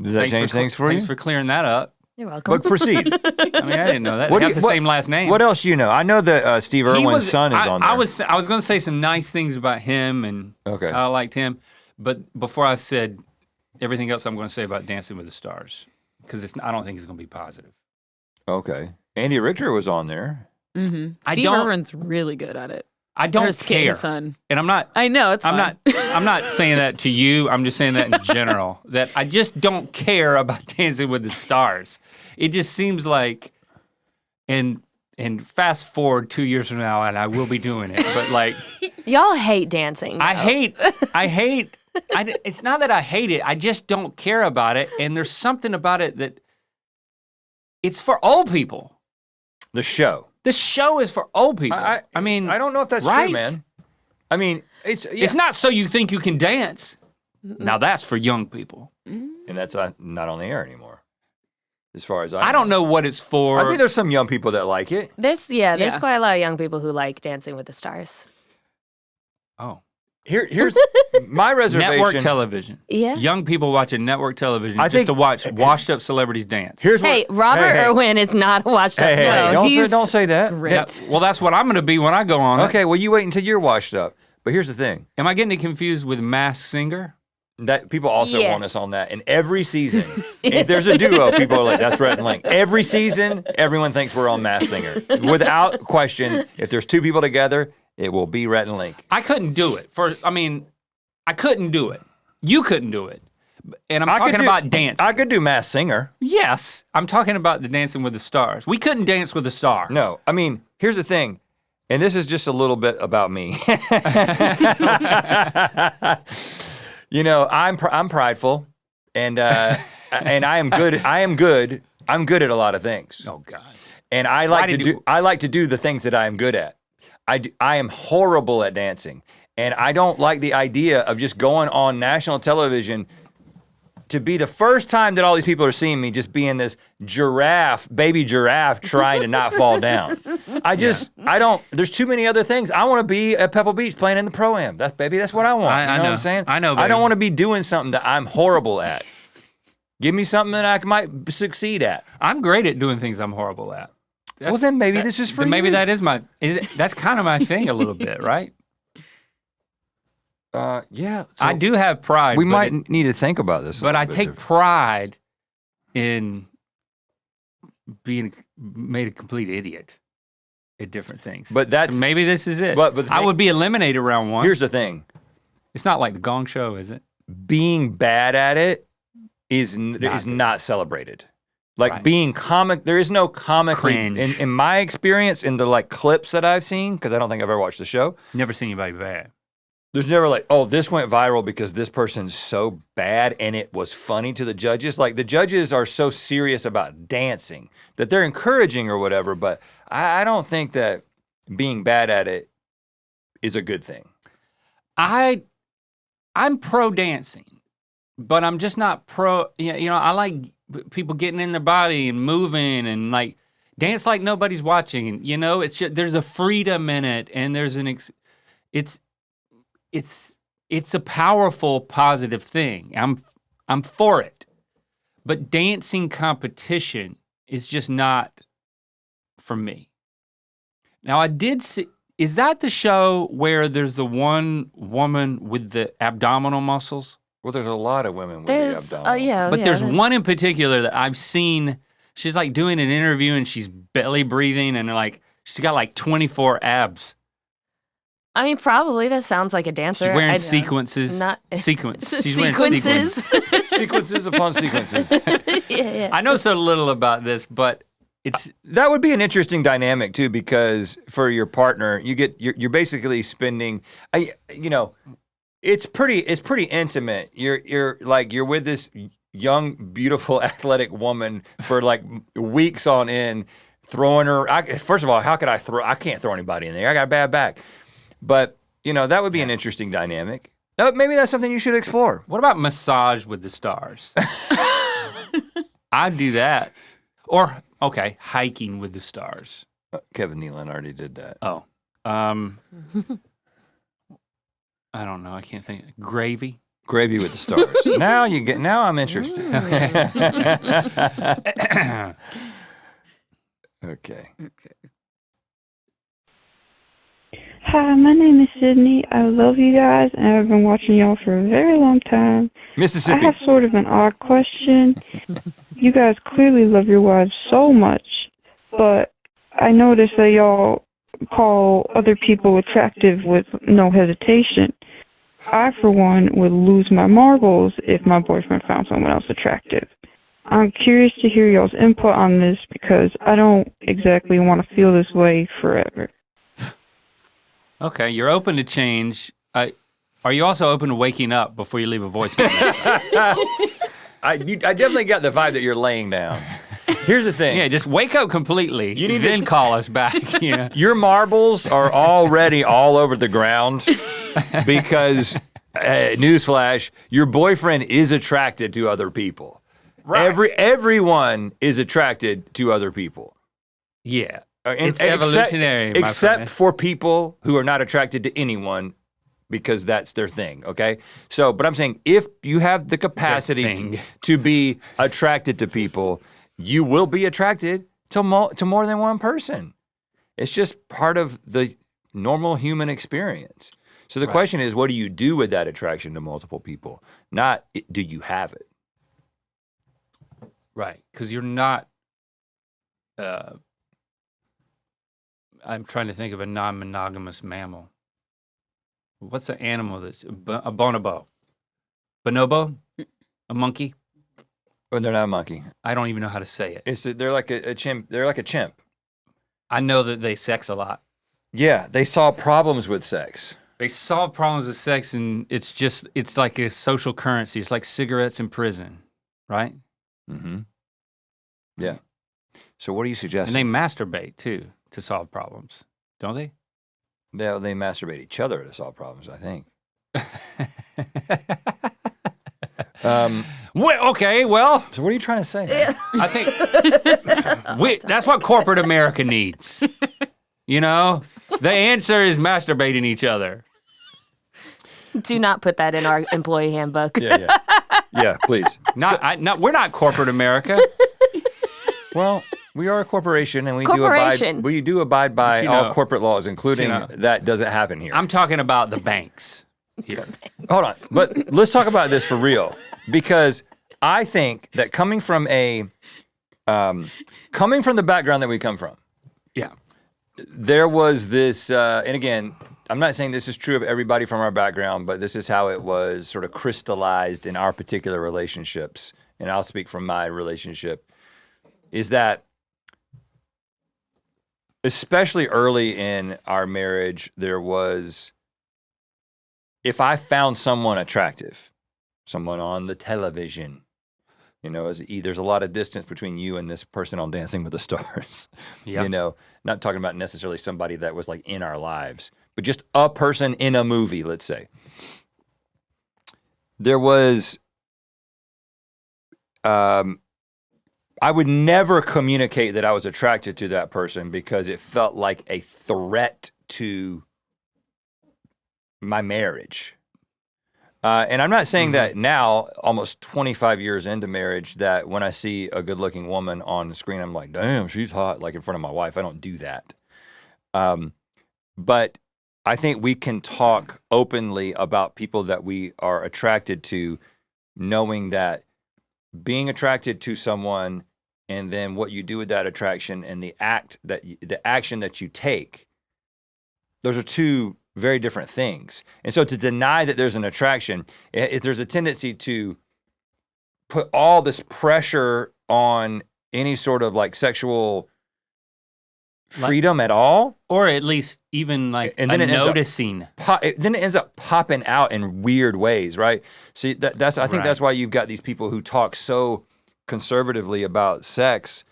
Does that change things for you? Thanks for clearing that up. You're welcome. But proceed. I mean, I didn't know that. What They do got you- the what- same last name. What else do you know? I know that Steve He Irwin's was- son is on there. I was going to say some nice things about him, and Okay. I liked him. But before I said everything else I'm going to say about Dancing with the Stars, because I don't think it's going to be positive. Okay. Andy Richter was on there. Mm-hmm. I Steve don't- Irwin's really good at it. I don't His care, son. and I'm not. I know it's. I'm fine. not. I'm not saying that to you. I'm just saying that in general. That I just don't care about Dancing with the Stars. It just seems like, and fast forward 2 years from now, and I will be doing it. But like, Y'all hate dancing. I though. hate. It's not that I hate it. I just don't care about it. And there's something about it that it's for old people. The show. The show is for old people. I mean, I don't know if that's right? true, man. I mean, it's It's not so you think you can dance. Now that's for young people. and that's not on the air anymore. As far as I don't know what it's for. I think there's some young people that like it. There's Yeah. quite a lot of young people who like Dancing with the Stars. Oh, Here's my reservation. network television. Yeah. Young people watching network television I just think- to watch washed-up celebrities dance. Here's Hey, what, Robert hey, Irwin is not a washed up Hey, hey, show. hey, he's don't say that. Great. Well, that's what I'm going to be when I go on. it. Okay, well, you wait until you're washed up. But here's the thing. Am I getting it confused with Masked Singer? That people also want Yes. us on that. And every season, if there's a duo, people are like, that's Rhett and Link. Every season, everyone thinks we're on Masked Singer. Without question, if there's two people together, it will be Rhett and Link. I couldn't do it. I couldn't do it. You couldn't do it. And I'm I could talking do- about dancing. I could do Masked Singer. Yes, I'm talking about the Dancing with the Stars. We couldn't dance with a star. No, I mean, here's the thing, and this is just a little bit about me. You know, I'm prideful, and and I am good. I'm good at a lot of things, Oh God. and I like to do the things that I am good at. I am horrible at dancing, and I don't like the idea of just going on national television to be the first time that all these people are seeing me just being this baby giraffe trying to not fall down. I don't, there's too many other things. I want to be at Pebble Beach playing in the Pro-Am. That's what I want. I you know know. what I'm saying? I know, I baby. don't want to be doing something that I'm horrible at. Give me something that I might succeed at. I'm great at doing things I'm horrible at. Well, then maybe this is for Then maybe you. that is that's kind of my thing a little bit, right? Yeah. I do have pride. We but might need to think about this. But I take pride in being made a complete idiot at different things. But that's so maybe this is it. But I would be eliminated round one. Here's the thing. It's not like the Gong Show, is it? Being bad at it is not celebrated. Like being comic, there is no comically Cringe. in my experience in the like clips that I've seen, because I don't think I've ever watched the show. Never seen anybody bad. There's never like, oh, this went viral because this person's so bad and it was funny to the judges. Like the judges are so serious about dancing that they're encouraging or whatever, but I don't think that being bad at it is a good thing. I'm pro dancing, but I'm just not pro, I like people getting in their body and moving and like dance like nobody's watching. It's just, there's a freedom in it, and there's it's a powerful, positive thing. I'm for it, but dancing competition is just not for me. Now I did see. Is that the show where there's the one woman with the abdominal muscles? Well, there's a lot of women with the abdominal. Yeah, But there's one in particular that I've seen. She's like doing an interview and she's belly breathing and like she's got like 24 abs. I mean, probably that sounds like a dancer. She's wearing sequences. She's wearing sequences. Sequences upon sequences. Yeah. I know so little about this, but that would be an interesting dynamic too, because for your partner, you're basically spending. It's pretty intimate. You're with this young, beautiful, athletic woman for like weeks on end, throwing her. First of all, how could I throw? I can't throw anybody in there. I got a bad back. But that would be an interesting dynamic. Maybe that's something you should explore. What about massage with the stars? I'd do that. Or hiking with the stars. Kevin Nealon already did that. Oh, I don't know. I can't think. Gravy with the stars. Now I'm interested. Okay. Hi, my name is Sydney. I love you guys, and I've been watching y'all for a very long time. Mississippi. I have sort of an odd question. You guys clearly love your wives so much, but I noticed that y'all call other people attractive with no hesitation. I, for one, would lose my marbles if my boyfriend found someone else attractive. I'm curious to hear y'all's input on this because I don't exactly want to feel this way forever. Okay, you're open to change. Are you also open to waking up before you leave a voicemail? I definitely got the vibe that you're laying down. Here's the thing. Yeah, just wake up completely. You need then call us back. Your marbles are already all over the ground because, newsflash, your boyfriend is attracted to other people. Right. Everyone is attracted to other people. Yeah. It's evolutionary, except for people who are not attracted to anyone because that's their thing, okay? So, but I'm saying if you have the capacity to be attracted to people, you will be attracted to more than one person. It's just part of the normal human experience. So the question is, what do you do with that attraction to multiple people? Not, do you have it? Right, because you're not... I'm trying to think of a non-monogamous mammal. What's the animal that's a bonobo? Bonobo? A monkey? Well, they're not a monkey. I don't even know how to say it. They're like a chimp. They're like a chimp. I know that they sex a lot. Yeah, they solve problems with sex. They solve problems with sex, and it's like a social currency. It's like cigarettes in prison, right? Mm-hmm. Yeah. So what are you suggesting? And they masturbate too to solve problems, don't they? They masturbate each other to solve problems, I think. Well. So what are you trying to say? I think that's what corporate America needs. The answer is masturbating each other. Do not put that in our employee handbook. Yeah, please. We're not corporate America. Well, we are a corporation, and we do abide by all corporate laws, including that doesn't happen here. I'm talking about the banks. Yeah. Hold on, but let's talk about this for real, because I think that coming from the background that we come from, Yeah. there was this, and again, I'm not saying this is true of everybody from our background, but this is how it was sort of crystallized in our particular relationships, and I'll speak from my relationship, is that especially early in our marriage, there was, if I found someone attractive, someone on the television, you know, there's a lot of distance between you and this person on Dancing with the Stars. Yeah. You know, not talking about necessarily somebody that was like in our lives, but just a person in a movie, let's say. There was, I would never communicate that I was attracted to that person because it felt like a threat to my marriage. And I'm not saying that now, almost 25 years into marriage, that when I see a good-looking woman on the screen, I'm like, damn, she's hot, like in front of my wife. I don't do that. But I think we can talk openly about people that we are attracted to, knowing that being attracted to someone and then what you do with that attraction and the action that you take, those are two very different things. And so to deny that there's an attraction, if there's a tendency to put all this pressure on any sort of like sexual freedom at all. Or at least even like And then it ends up noticing. Then it ends up popping out in weird ways, right? See, I think that's why you've got these people who talk so conservatively about sex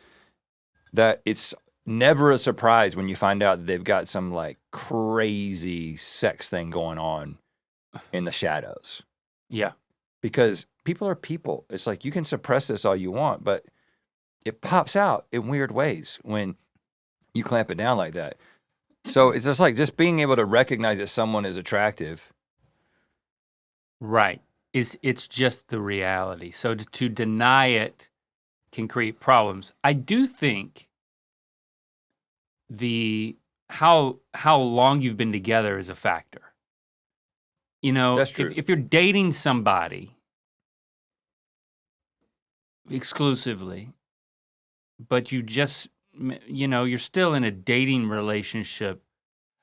that it's never a surprise when you find out that they've got some like crazy sex thing going on in the shadows. Yeah. Because people are people. It's like you can suppress this all you want, but it pops out in weird ways when you clamp it down like that. So it's just like just being able to recognize that someone is attractive. Right. It's just the reality. So to deny it can create problems. I do think how long you've been together is a factor. You know, That's true. If you're dating somebody exclusively, but you just, you know, you're still in a dating relationship,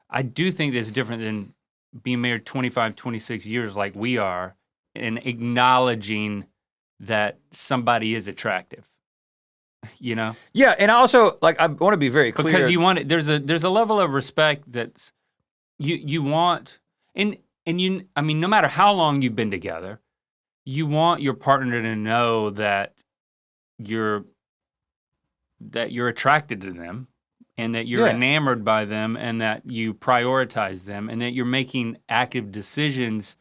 I do think that's different than being married 25, 26 years like we are and acknowledging that somebody is attractive. You know? Yeah, and also like I want to be very clear Because you want it, there's a level of respect that's you want, and you, I mean, no matter how long you've been together, you want your partner to know that you're attracted to them and that you're enamored by them and that you prioritize them and that you're making active decisions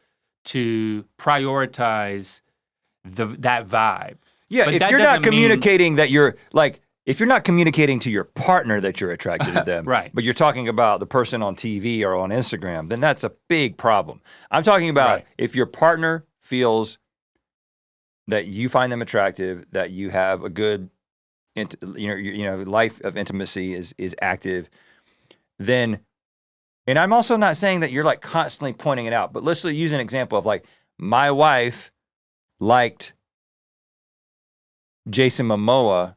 to prioritize that vibe. Yeah, But if that you're not doesn't mean- communicating that you're like, if you're not communicating to your partner that you're attracted to them, Right. but you're talking about the person on TV or on Instagram, then that's a big problem. I'm talking about if your partner feels that you find them attractive, that you have a good, life of intimacy is active, then, and I'm also not saying that you're like constantly pointing it out, but let's use an example of like my wife liked Jason Momoa,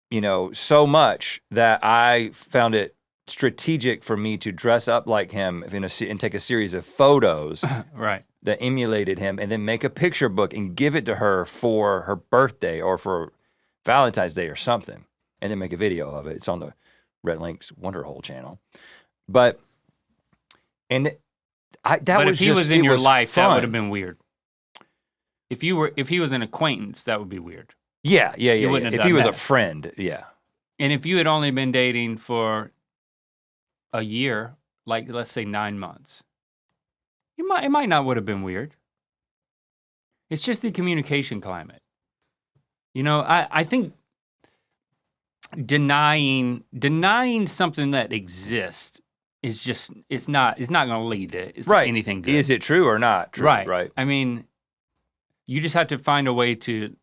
you know, so much that I found it strategic for me to dress up like him and take a series of photos Right. that emulated him and then make a picture book and give it to her for her birthday or for Valentine's Day or something, and then make a video of it. It's on the Rhett Link's Wonderhole channel. But if he was in your life, fun. that would have been weird. If he was an acquaintance, that would be weird. Yeah. wouldn't have If done he was that. a friend, yeah. And if you had only been dating for a year, like let's say 9 months, it might not would have been weird. It's just the communication climate. You know, I think denying something that exists is just it's not going to lead to anything good. Is it true or not true? Right. I mean, you just have to find a way to,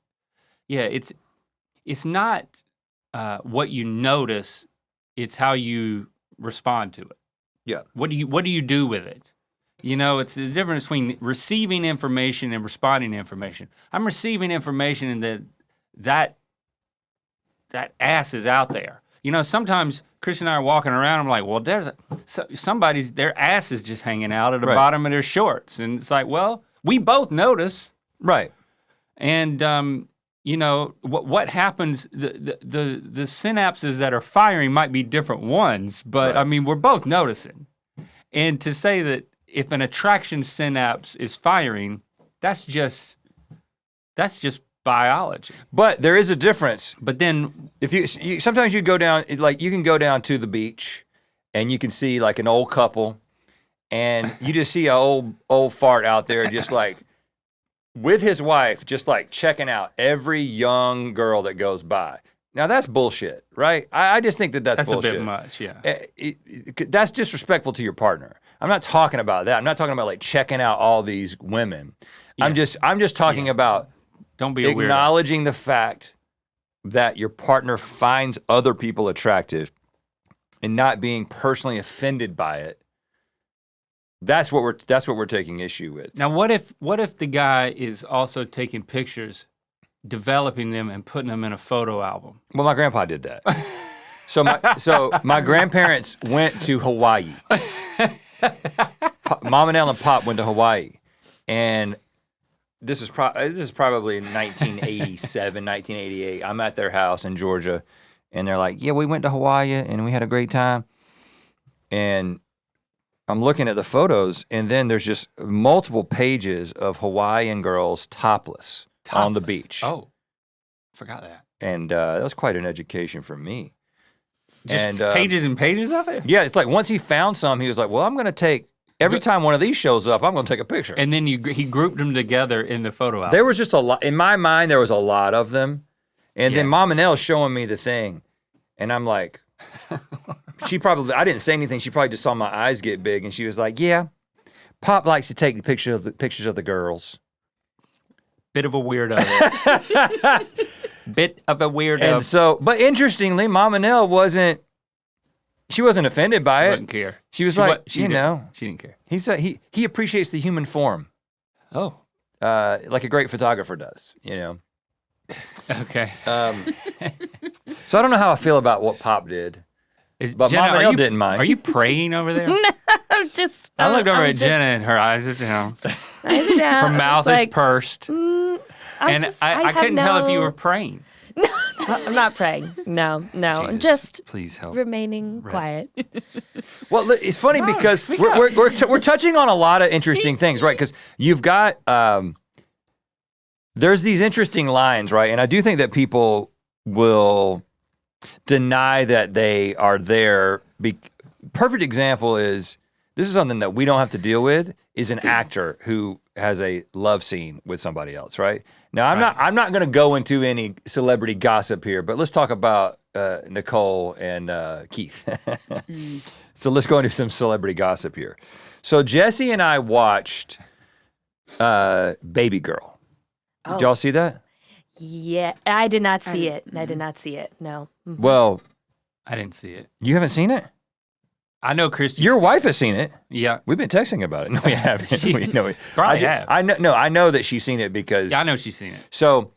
it's not what you notice, it's how you respond to it. Yeah. What do you do with it? You know, it's the difference between receiving information and responding to information. I'm receiving information and that ass is out there. You know, sometimes Chris and I are walking around. I'm like, well, somebody's their ass is just hanging out at the bottom of their shorts, and it's like, well, we both notice, right? And you know what happens? The synapses that are firing might be different ones, but I mean, we're both noticing. And to say that if an attraction synapse is firing, that's just biology. But there is a difference. But then if you sometimes you go down, like you can go down to the beach and you can see like an old couple and you just see an old fart out there just like with his wife, just like checking out every young girl that goes by. Now that's bullshit, right? I just think that's bullshit. A bit much, yeah. That's disrespectful to your partner. I'm not talking about that. I'm not talking about like checking out all these women. Yeah. I'm just talking about don't be acknowledging the fact that your partner finds other people attractive and not being personally offended by it. That's what we're taking issue with. Now, what if the guy is also taking pictures, developing them, and putting them in a photo album? Well, my grandpa did that. So my grandparents went to Hawaii. Mom and Ellen Pop went to Hawaii, and this is probably 1987, 1988. I'm at their house in Georgia, and they're like, "Yeah, we went to Hawaii and we had a great time." And I'm looking at the photos, and then there's just multiple pages of Hawaiian girls topless on the beach. Oh, forgot that. And that was quite an education for me. Just pages and pages of it? Yeah, it's like once he found some, he was like, well, I'm going to take, every time one of these shows up, I'm going to take a picture. And then he grouped them together in the photo album. There was just a lot, in my mind, there was a lot of them. And then Mom and Elle's showing me the thing. And I'm like, I didn't say anything. She probably just saw my eyes get big. And she was like, yeah, Pop likes to take the pictures of the girls. Bit of a weirdo. Bit of a weirdo. And so, but interestingly, Mom and Elle wasn't offended by it. She didn't care. She was like, she didn't care. He appreciates the human form. Oh. Like a great photographer does, you know. Okay. So I don't know how I feel about what Pop did. But Jenna, Mom and Elle didn't mind. Are you praying over there? No, just. I looked over at Jenna and her eyes are down. Eyes are down. Her mouth is pursed. I couldn't tell if you were praying. No, I'm not praying. No. Jesus, I'm just please help. remaining quiet. Well, it's funny because we're touching on a lot of interesting things, right? Because you've got there's these interesting lines, right? And I do think that people will deny that they are there. Perfect example is, this is something that we don't have to deal with, is an actor who has a love scene with somebody else, right? Now, I'm not going to go into any celebrity gossip here, but let's talk about Nicole and Keith. So let's go into some celebrity gossip here. So Jessie and I watched Baby Girl. Oh. Did y'all see that? Yeah, I did not see it. I did not see it. No. Mm-hmm. Well, I didn't see it. You haven't seen it? I know Christy. Your wife has seen it. Yeah. We've been texting about it. No, we haven't. Probably have. I know that she's seen it because. Yeah, I know she's seen it. So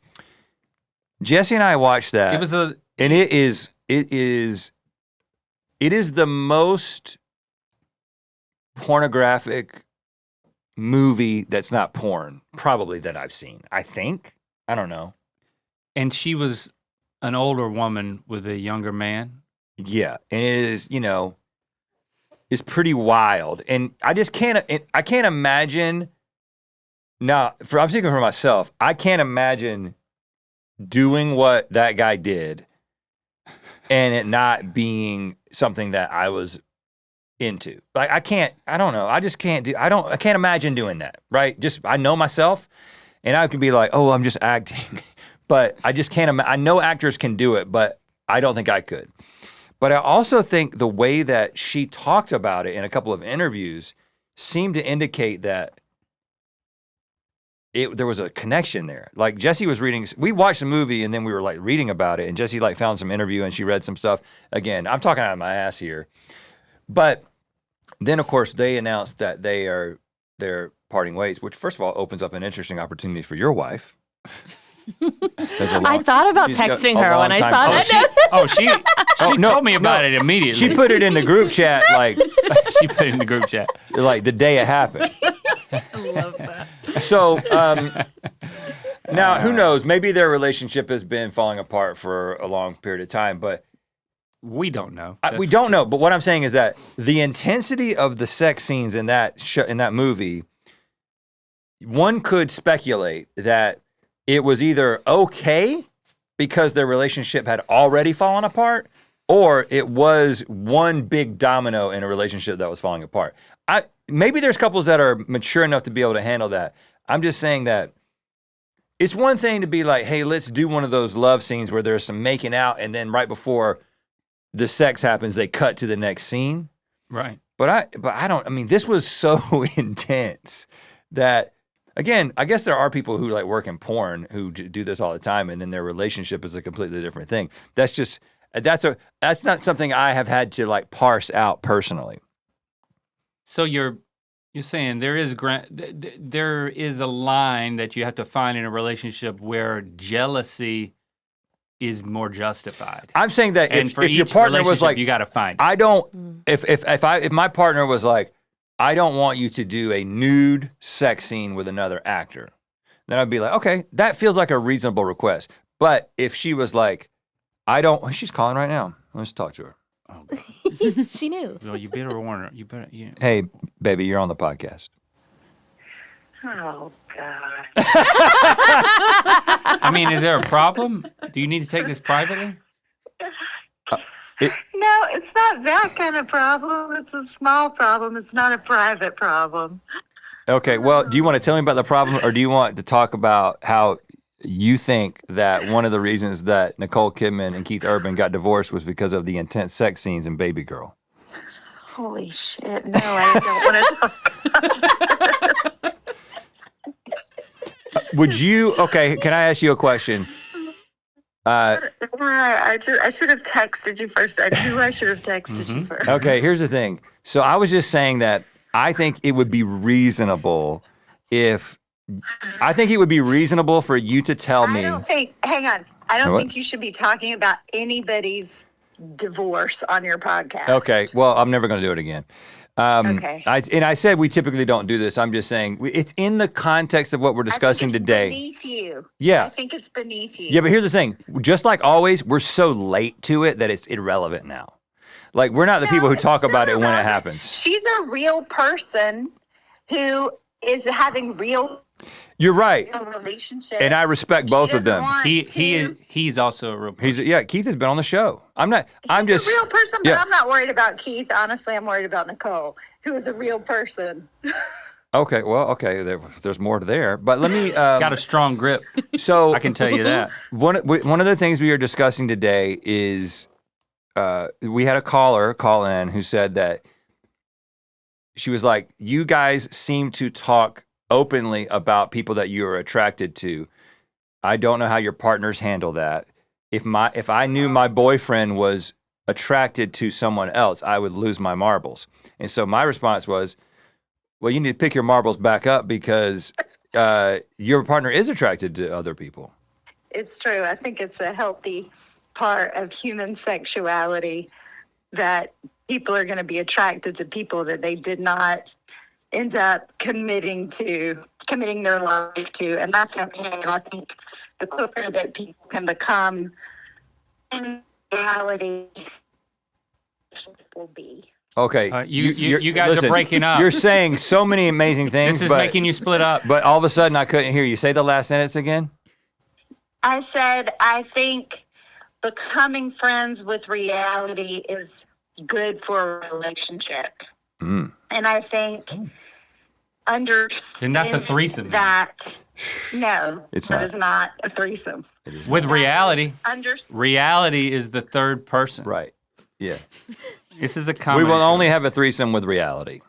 Jessie and I watched that. And it is the most pornographic movie that's not porn, probably, that I've seen. I think. I don't know. And she was an older woman with a younger man. Yeah, and it is, it's pretty wild. And I can't imagine, now, I'm speaking for myself, I can't imagine doing what that guy did and it not being something that I was into. Like, I can't imagine doing that, right? I know myself, and I could be like, oh, I'm just acting. But I just can't I know actors can do it, but I don't think I could. But I also think the way that she talked about it in a couple of interviews seemed to indicate that there was a connection there. Like, Jessie was reading, we watched the movie and then we were like reading about it, and Jessie like found some interview and she read some stuff. Again, I'm talking out of my ass here. But then of course they announced that they are they're parting ways, which first of all opens up an interesting opportunity for your wife. I thought about she's got texting a her when long I time- saw Oh, that. She told me about it immediately. She put it in the group chat like She put it in the group chat. the day it happened. I love that. So now who knows? Maybe their relationship has been falling apart for a long period of time, but We don't know. we don't know. But what I'm saying is that the intensity of the sex scenes in that in that movie, one could speculate that it was either okay because their relationship had already fallen apart, or it was one big domino in a relationship that was falling apart. Maybe there's couples that are mature enough to be able to handle that. I'm just saying that it's one thing to be like, hey, let's do one of those love scenes where there's some making out, and then right before the sex happens, they cut to the next scene. Right. But I don't, I mean, this was so intense that, again, I guess there are people who like work in porn who do this all the time, and then their relationship is a completely different thing. That's not something I have had to like parse out personally. So you're saying there is a line that you have to find in a relationship where jealousy is more justified. I'm saying that And if for your each partner was relationship, like, you got to find it. I don't, if my partner was like, I don't want you to do a nude sex scene with another actor, then I'd be like, okay, that feels like a reasonable request. But if she was like, she's calling right now. Let's talk to her. Oh, God. She knew. Well, you better warn her. Hey, baby, you're on the podcast. Oh, God. I mean, is there a problem? Do you need to take this privately? No, it's not that kind of problem. It's a small problem. It's not a private problem. Okay, well, do you want to tell me about the problem, or do you want to talk about how you think that one of the reasons that Nicole Kidman and Keith Urban got divorced was because of the intense sex scenes in Baby Girl? Holy shit. No, I don't want to talk about it. Would you, okay, can I ask you a question? I should have texted you first. I knew I should have texted you first. Okay, here's the thing. So I was just saying that I think it would be reasonable for you to tell me. Hang on. I don't think you should be talking about anybody's divorce on your podcast. Okay, well, I'm never going to do it again. Okay. I said we typically don't do this. I'm just saying it's in the context of what we're discussing today. Beneath you. Yeah. I think it's beneath you. Yeah, but here's the thing. Just like always, we're so late to it that it's irrelevant now. Like, we're not the people who talk about it when it happens. She's a real person who is having real You're right. relationship. And I respect both of them. He's also a real person. Keith has been on the show. I'm He's a real person, but yeah. I'm not worried about Keith. Honestly, I'm worried about Nicole, who is a real person. Okay, well, there's more to there. But let me got a strong grip. So I can tell you that. One of the things we are discussing today is we had a caller call in who said that she was like, you guys seem to talk openly about people that you are attracted to. I don't know how your partners handle that. If I knew my boyfriend was attracted to someone else, I would lose my marbles. And so my response was, well, you need to pick your marbles back up because your partner is attracted to other people. It's true. I think it's a healthy part of human sexuality that people are going to be attracted to people that they did not end up committing their life to. And that's okay. And I think the quicker that people can become in reality will be. Okay. You guys listen, are breaking up. You're saying so many amazing things. This is making you split up. But all of a sudden, I couldn't hear you. Say the last sentence again. I said, I think becoming friends with reality is good for a relationship. And I think And that's a threesome. That, no, It's that not. is not a threesome. With reality, Understand. reality is the third person. Right. Yeah. This is a We combination. will only have a threesome with reality.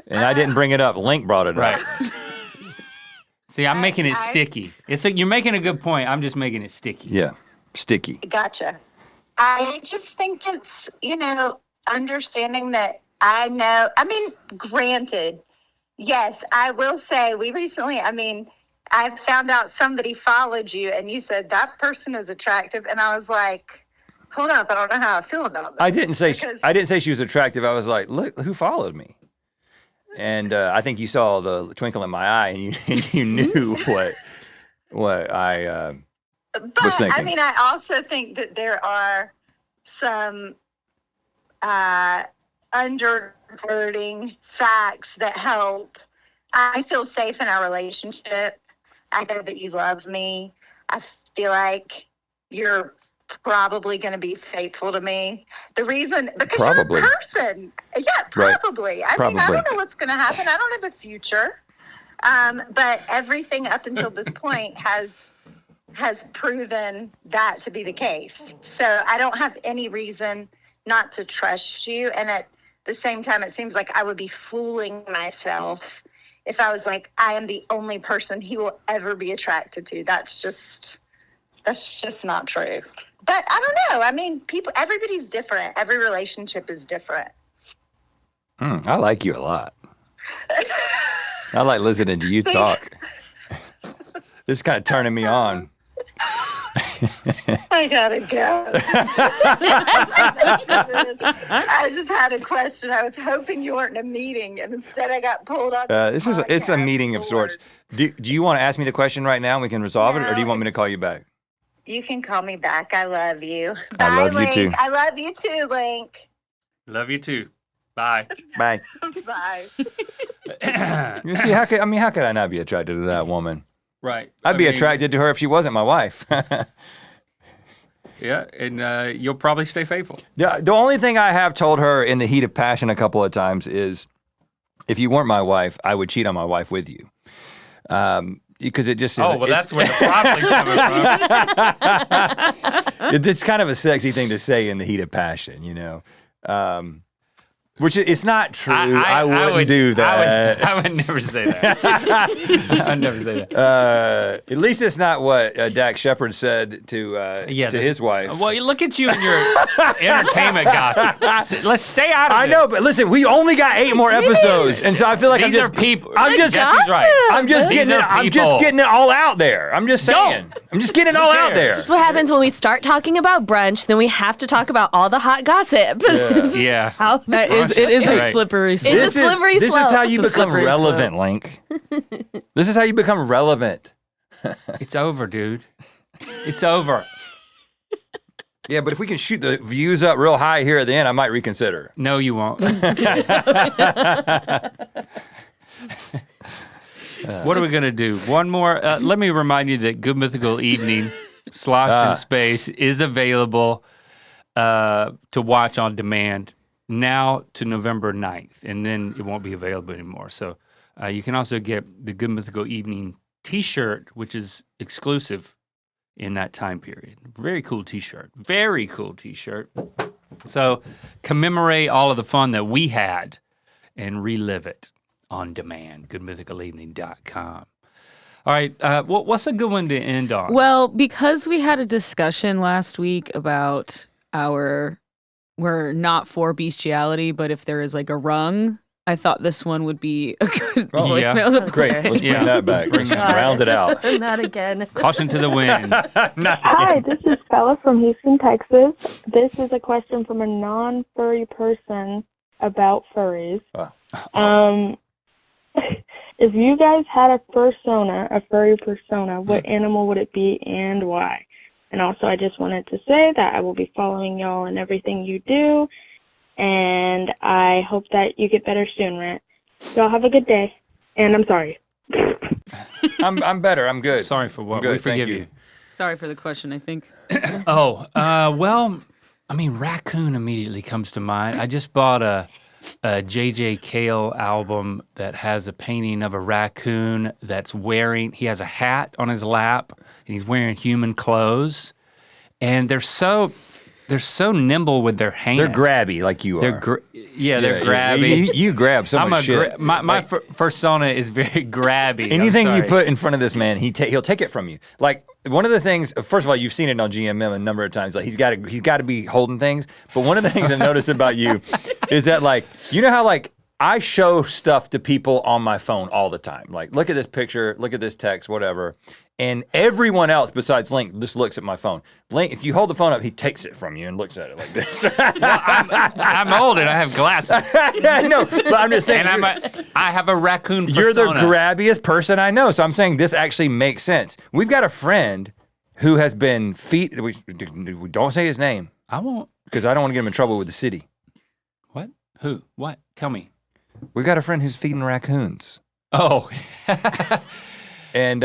And I didn't bring it up. Link brought it Right. up. See, I'm making it sticky. You're making a good point. I'm just making it sticky. Yeah. Sticky. Gotcha. I just think it's, understanding that granted, Yes, I will say we recently, I found out somebody followed you and you said that person is attractive. And I was like, hold up, I don't know how I feel about this. I didn't say she was attractive. I was like, look, who followed me? And I think you saw the twinkle in my eye, and you knew what I was thinking. I also think that there are some undergirding facts that help. I feel safe in our relationship. I know that you love me. I feel like you're probably going to be faithful to me. The reason, because you're a person. Yeah, probably. Right. I don't know what's going to happen. I don't know the future. But everything up until this point has proven that to be the case. So I don't have any reason not to trust you. And at the same time, it seems like I would be fooling myself if I was like, I am the only person he will ever be attracted to. That's just not true. But I don't know. Everybody's different. Every relationship is different. I like you a lot. I like listening to you talk. This is kind of turning me on. I gotta go. I just had a question. I was hoping you weren't in a meeting, and instead I got pulled on. It's a meeting of sorts. Do you want to ask me the question right now and we can resolve it, or do you want me to call you back? You can call me back. I love you. I love Link. you too. I love you too, Link. Love you too. Bye. Bye. Bye. You see, how could I not be attracted to that woman? Right. I'd be attracted to her if she wasn't my wife. Yeah, and you'll probably stay faithful. Yeah, the only thing I have told her in the heat of passion a couple of times is, if you weren't my wife, I would cheat on my wife with you. Because it just is. Oh, well, that's where the probably's coming from. It's kind of a sexy thing to say in the heat of passion, you know. Which it's not true. I wouldn't do that. I would never say that. I would never say that. At least it's not what Dax Shepard said to his wife. Well, look at you and your entertainment gossip. Let's stay out of this. I know, but listen, we only got 8 more episodes, and so I feel like Jesse's right. I'm just getting it all out there. I'm just saying. I'm just getting it all out there. That's what happens when we start talking about brunch. Then we have to talk about all the hot gossip. Yeah. How it is a slippery slope. It's a slippery slope. This is how you become relevant, Link. This is how you become relevant. It's over, dude. It's over. Yeah, but if we can shoot the views up real high here at the end, I might reconsider. No, you won't. What are we going to do? One more. Let me remind you that Good Mythical Evening, Sloshed in Space, is available to watch on demand now to November 9th, and then it won't be available anymore. So you can also get the Good Mythical Evening t-shirt, which is exclusive in that time period. Very cool t-shirt. Very cool t-shirt. So commemorate all of the fun that we had and relive it on demand, goodmythicalevening.com. All right, what's a good one to end on? Well, because we had a discussion last week about we're not for bestiality, but if there is like a rung, I thought this one would be a good voicemail to play. Great, let's bring that back. Let's round it out. Not again. Caution to the wind. Hi, this is Bella from Houston, Texas. This is a question from a non-furry person about furries. If you guys had a fursona, a furry persona, what animal would it be and why? And also, I just wanted to say that I will be following y'all in everything you do, and I hope that you get better soon, Rhett. Y'all have a good day, and I'm sorry. I'm better. I'm good. Sorry for what? Good, We forgive you. Sorry for the question, I think. Well, raccoon immediately comes to mind. I just bought a J.J. Cale album that has a painting of a raccoon he has a hat on his lap, and he's wearing human clothes, and they're so nimble with their hands. They're grabby like you are. They're grabby. You grab so much shit. My Fursona is very grabby. Anything you put in front of this man, he'll take it from you. Like, one of the things, first of all, you've seen it on GMM a number of times. Like, he's got to be holding things. But one of the things I noticed about you is that, like, you know how, like, I show stuff to people on my phone all the time. Like, look at this picture, look at this text, whatever. And everyone else besides Link just looks at my phone. Link, if you hold the phone up, he takes it from you and looks at it like this. I'm old and I have glasses. Yeah, I know, but I'm just saying. And I have a raccoon Fursona. You're the grabbiest person I know, so I'm saying this actually makes sense. We've got a friend who has been we don't say his name. I won't. Because I don't want to get him in trouble with the city. What? Who? What? Tell me. We've got a friend who's feeding raccoons. Oh. And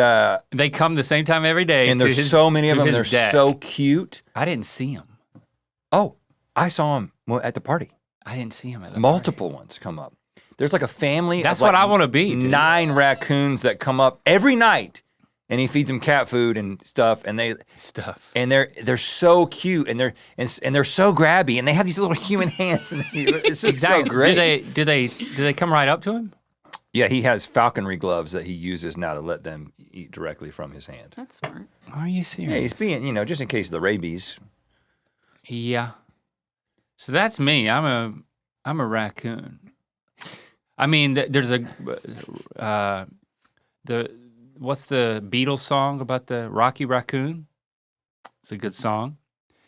they come the same time every day. And there's so many of them. They're deck. So cute. I didn't see them. Oh, I saw them at the party. I didn't see them at the Multiple ones come up. There's like a family. That's of what like I want to be. Dude. 9 raccoons that come up every night, and he feeds them cat food and stuff. And they're so cute, and they're so grabby, and they have these little human hands. And it's just so great. Do they come right up to him? Yeah, he has falconry gloves that he uses now to let them eat directly from his hand. That's smart. Are you serious? Yeah, he's being, just in case of the rabies. Yeah. So that's me. I'm a raccoon. I mean, there's what's the Beatles song about the Rocky Raccoon? It's a good song.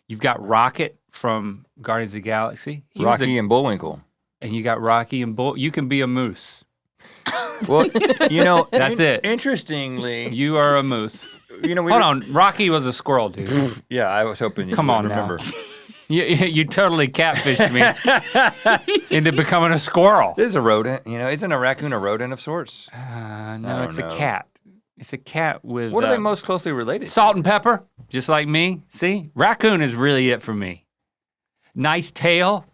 You've got Rocket from Guardians of the Galaxy. Rocky and Bullwinkle. And you got Rocky and Bull. You can be a moose. Well, that's it. Interestingly, you are a moose. Hold on. Rocky was a squirrel, dude. Yeah, I was hoping you Come on remember. Now. You totally catfished me into becoming a squirrel. It is a rodent. Isn't a raccoon a rodent of sorts? No, it's a cat. It's a cat with. What are they most closely related? Salt and pepper, just like me. See, raccoon is really it for me. Nice tail.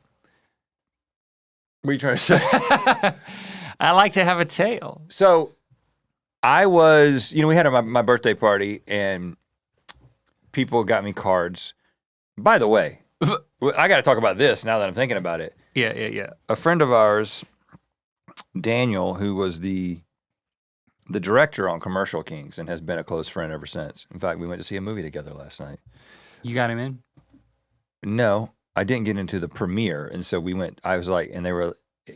What are you trying to say? I like to have a tail. So I was, we had my birthday party and people got me cards. By the way, I got to talk about this now that I'm thinking about it. Yeah. A friend of ours, Daniel, who was the director on Commercial Kings and has been a close friend ever since. In fact, we went to see a movie together last night. You got him in? No, I didn't get into the premiere. And so we went, I was like,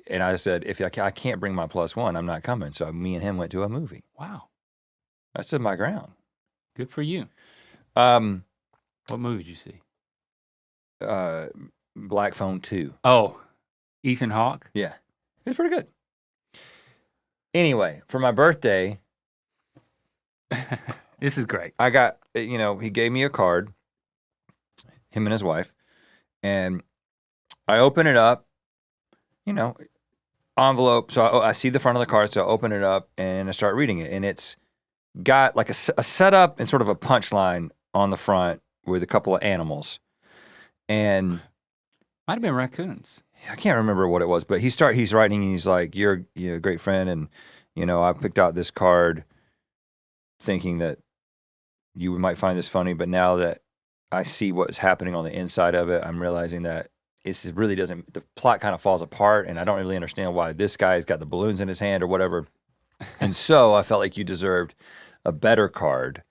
and I said, if I can't bring my +1, I'm not coming. So me and him went to a movie. Wow. I stood my ground. Good for you. What movie did you see? Black Phone 2. Oh, Ethan Hawke? Yeah. It's pretty good. Anyway, for my birthday. This is great. I got, he gave me a card, him and his wife, and I open it up. Envelope. So I see the front of the card, so I open it up and I start reading it. And it's got like a setup and sort of a punchline on the front with a couple of animals. And might have been raccoons. I can't remember what it was, but he's writing and he's like, you're a great friend. And, I picked out this card thinking that you might find this funny. But now that I see what's happening on the inside of it, I'm realizing that the plot kind of falls apart, and I don't really understand why this guy's got the balloons in his hand or whatever. And so I felt like you deserved a better card.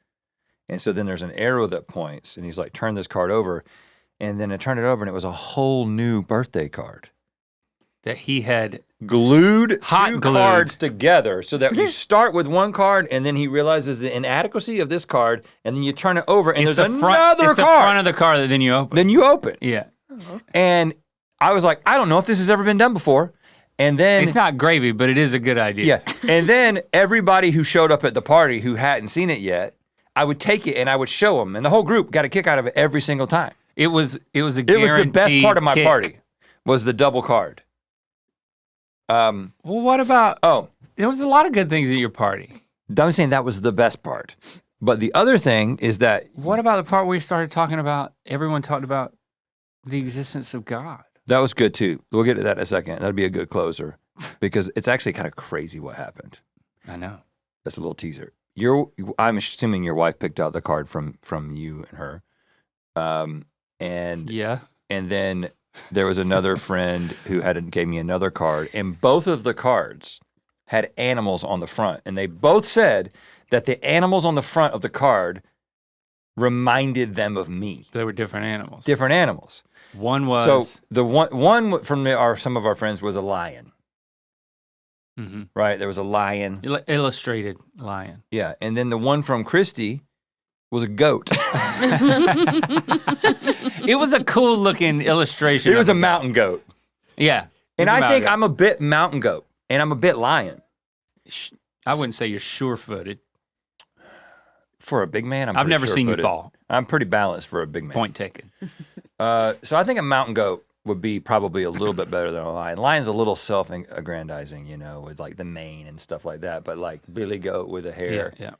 And so then there's an arrow that points, and he's like, turn this card over. And then I turned it over, and it was a whole new birthday card. That he had glued cards together so that you start with one card, and then he realizes the inadequacy of this card, and then you turn it over, and there's another card. It's the front of the card that then you open. Yeah. Okay. And I was like, I don't know if this has ever been done before. And then it's not gravy, but it is a good idea. Yeah. And then everybody who showed up at the party who hadn't seen it yet, I would take it and I would show them, and the whole group got a kick out of it every single time. It was the best part of my party was the double card. Well, what about? Oh, there was a lot of good things at your party. I'm saying that was the best part. But the other thing is that. What about the part where you started talking about? Everyone talked about the existence of God. That was good too. We'll get to that in a second. That'd be a good closer because it's actually kind of crazy what happened. I know. That's a little teaser. I'm assuming your wife picked out the card from you and her. And yeah. And then there was another friend who gave me another card, and both of the cards had animals on the front, and they both said that the animals on the front of the card reminded them of me. They were different animals. Different animals. One was so the one from some of our friends was a lion, right? There was a lion. Illustrated lion. Yeah, and then the one from Christy was a goat. It was a cool looking illustration. It was a mountain goat. Yeah. And I think I'm a bit mountain goat, and I'm a bit lion. I wouldn't say you're sure-footed. For a big man, I've never seen you fall. I'm pretty balanced for a big man. Point taken. So I think a mountain goat would be probably a little bit better than a lion. Lion's a little self-aggrandizing, with like the mane and stuff like that. But like Billy Goat with the hair, Yeah.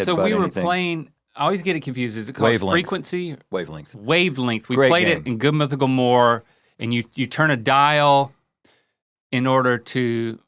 So we were playing. I always get it confused. Is it called Wavelength. Frequency? Wavelength. Wavelength. We Great played game. it in Good Mythical More, and you turn a dial in order to.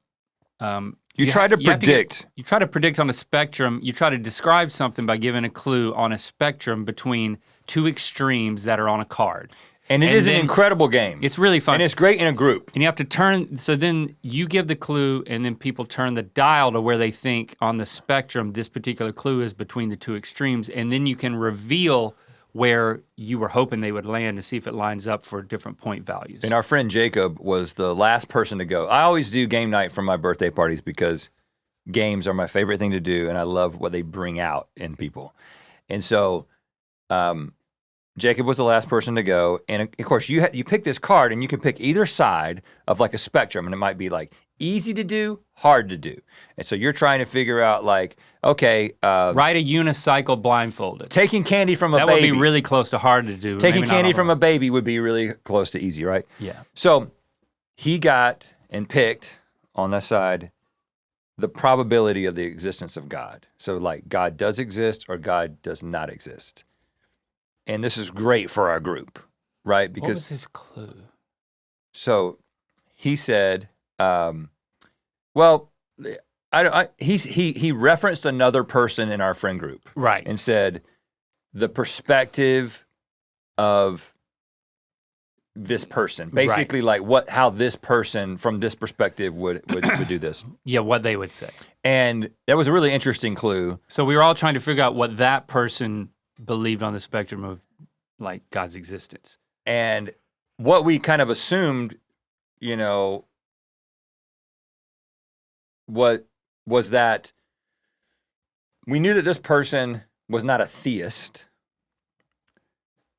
You try to predict. You try to predict on a spectrum. You try to describe something by giving a clue on a spectrum between two extremes that are on a card. And it is an incredible game. It's really fun. And it's great in a group. And you have to turn, so then you give the clue, and then people turn the dial to where they think on the spectrum this particular clue is between the two extremes, and then you can reveal where you were hoping they would land to see if it lines up for different point values. And our friend Jacob was the last person to go. I always do game night for my birthday parties because games are my favorite thing to do, and I love what they bring out in people. And so Jacob was the last person to go, and of course you pick this card, and you can pick either side of like a spectrum, and it might be like easy to do, hard to do, and so you're trying to figure out like, okay, ride a unicycle blindfolded. Taking candy from a baby. That would be really close to hard to do. Taking candy from a baby would be really close to easy, right? Yeah. So he got and picked on that side the probability of the existence of God. So like God does exist or God does not exist. And this is great for our group, right? Because what was his clue? So he said, he referenced another person in our friend group, right? And said the perspective of this person, basically, right. Like how this person from this perspective would do this. Yeah, what they would say. And that was a really interesting clue. So we were all trying to figure out what that person believed on the spectrum of like God's existence. And what we kind of assumed, what was that we knew that this person was not a theist,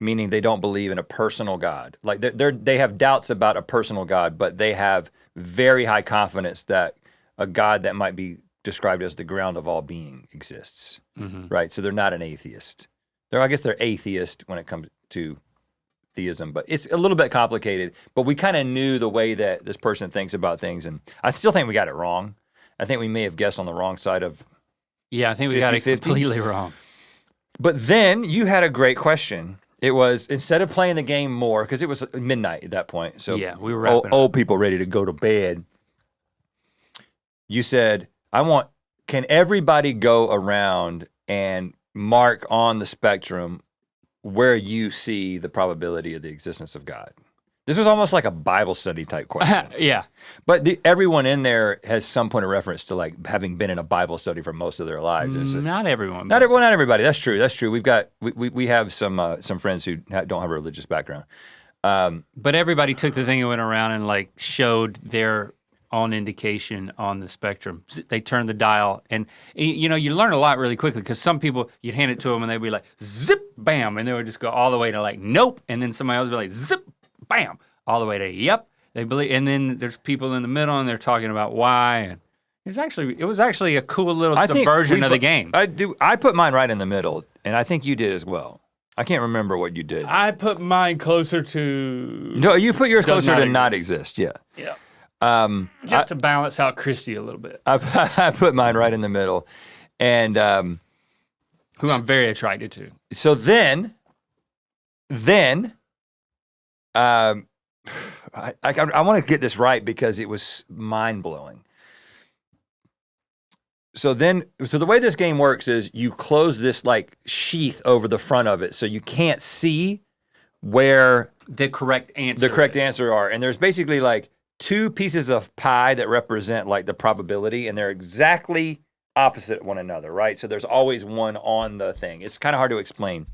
meaning they don't believe in a personal God. Like they have doubts about a personal God, but they have very high confidence that a God that might be described as the ground of all being exists, right? So they're not an atheist. I guess they're atheist when it comes to theism, but it's a little bit complicated. But we kind of knew the way that this person thinks about things, and I still think we got it wrong. I think we may have guessed on the wrong side of 50-50. Yeah, I think we got it completely wrong. But then you had a great question. It was, instead of playing the game more, because it was midnight at that point, so yeah, we were old people ready to go to bed, you said, can everybody go around and mark on the spectrum where you see the probability of the existence of God? This was almost like a Bible study type question. Yeah. But everyone in there has some point of reference to like having been in a Bible study for most of their lives. Not everyone. Not everybody. That's true. We have some friends who don't have a religious background. But everybody took the thing and went around and like showed their own indication on the spectrum. They turned the dial, and you learn a lot really quickly, because some people, you'd hand it to them and they'd be like, zip, bam, and they would just go all the way to like, nope, and then somebody else would be like, zip, bam, all the way to, yep, they believe, and then there's people in the middle and they're talking about why, and it was actually a cool little subversion of the game. I put mine right in the middle, and I think you did as well. I can't remember what you did. I put mine closer to... No, you put yours closer to not exist, yeah. Yeah. Just to balance out Christy a little bit. I put mine right in the middle, and who I'm very attracted to. So then, I want to get this right because it was mind blowing. So the way this game works is you close this like sheath over the front of it, so you can't see where the correct answer are, and there's basically like two pieces of pie that represent like the probability, and they're exactly opposite one another, right? So there's always one on the thing. It's kind of hard to explain.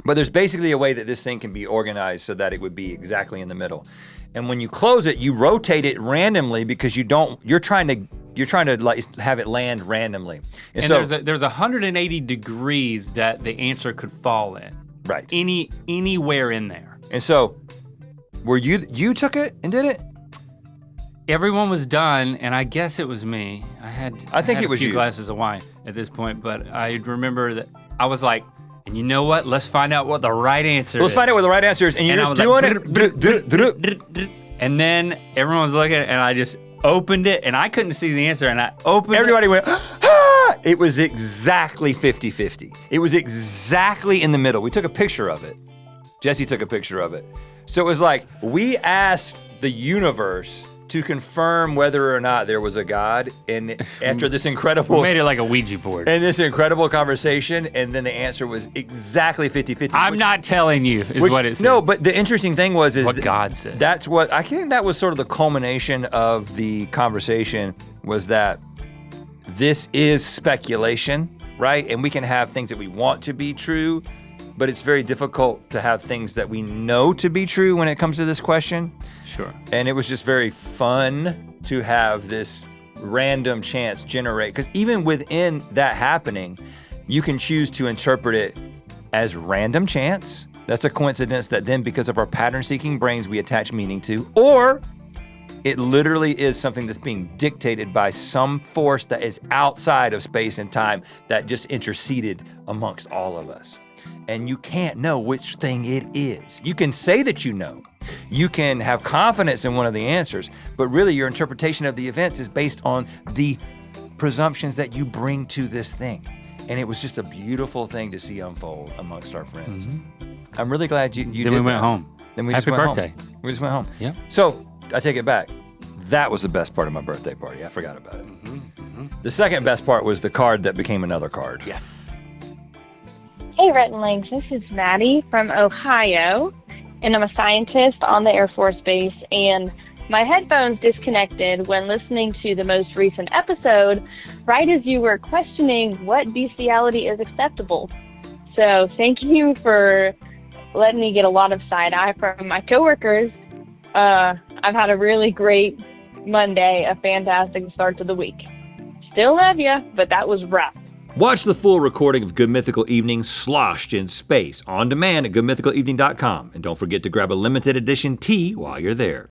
But there's basically a way that this thing can be organized so that it would be exactly in the middle. And when you close it, you rotate it randomly because you're trying to like have it land randomly. And so there's 180 degrees that the answer could fall in. Right. Anywhere in there. And so, were you took it and did it? Everyone was done, and I guess it was me. I think it was a few you. glasses of wine at this point, but I remember that I was like, and you know what? Let's find out what the right answer is. Let's find out what the right answer is, and you're just doing it. And then everyone was looking, and I just opened it, and I couldn't see the answer, and I opened Everybody it. went, ah! It was exactly 50-50. It was exactly in the middle. We took a picture of it. Jessie took a picture of it. So it was like, we asked the universe to confirm whether or not there was a God, and after this incredible... We made it like a Ouija board. And this incredible conversation, and then the answer was exactly 50-50. I'm not telling you, is what it said. No, but the interesting thing was... is what God said. That's what... I think that was sort of the culmination of the conversation, was that this is speculation, right? And we can have things that we want to be true, but it's very difficult to have things that we know to be true when it comes to this question. Sure. And it was just very fun to have this random chance generate, because even within that happening, you can choose to interpret it as random chance. That's a coincidence that then, because of our pattern-seeking brains, we attach meaning to, or it literally is something that's being dictated by some force that is outside of space and time that just interceded amongst all of us. And you can't know which thing it is. You can say that you know. You can have confidence in one of the answers, but really your interpretation of the events is based on the presumptions that you bring to this thing. And it was just a beautiful thing to see unfold amongst our friends. Mm-hmm. I'm really glad you did Then we went that. home. Then we Happy just went birthday. Home. We just went home. Yeah. So I take it back. That was the best part of my birthday party. I forgot about it. Mm-hmm. Mm-hmm. The second best part was the card that became another card. Yes. Hey, Rhett Link. This is Maddie from Ohio, and I'm a scientist on the Air Force Base, and my headphones disconnected when listening to the most recent episode, right as you were questioning what bestiality is acceptable. So thank you for letting me get a lot of side-eye from my coworkers. I've had a really great Monday, a fantastic start to the week. Still love you, but that was rough. Watch the full recording of Good Mythical Evening sloshed in space on demand at goodmythicalevening.com. And don't forget to grab a limited edition tee while you're there.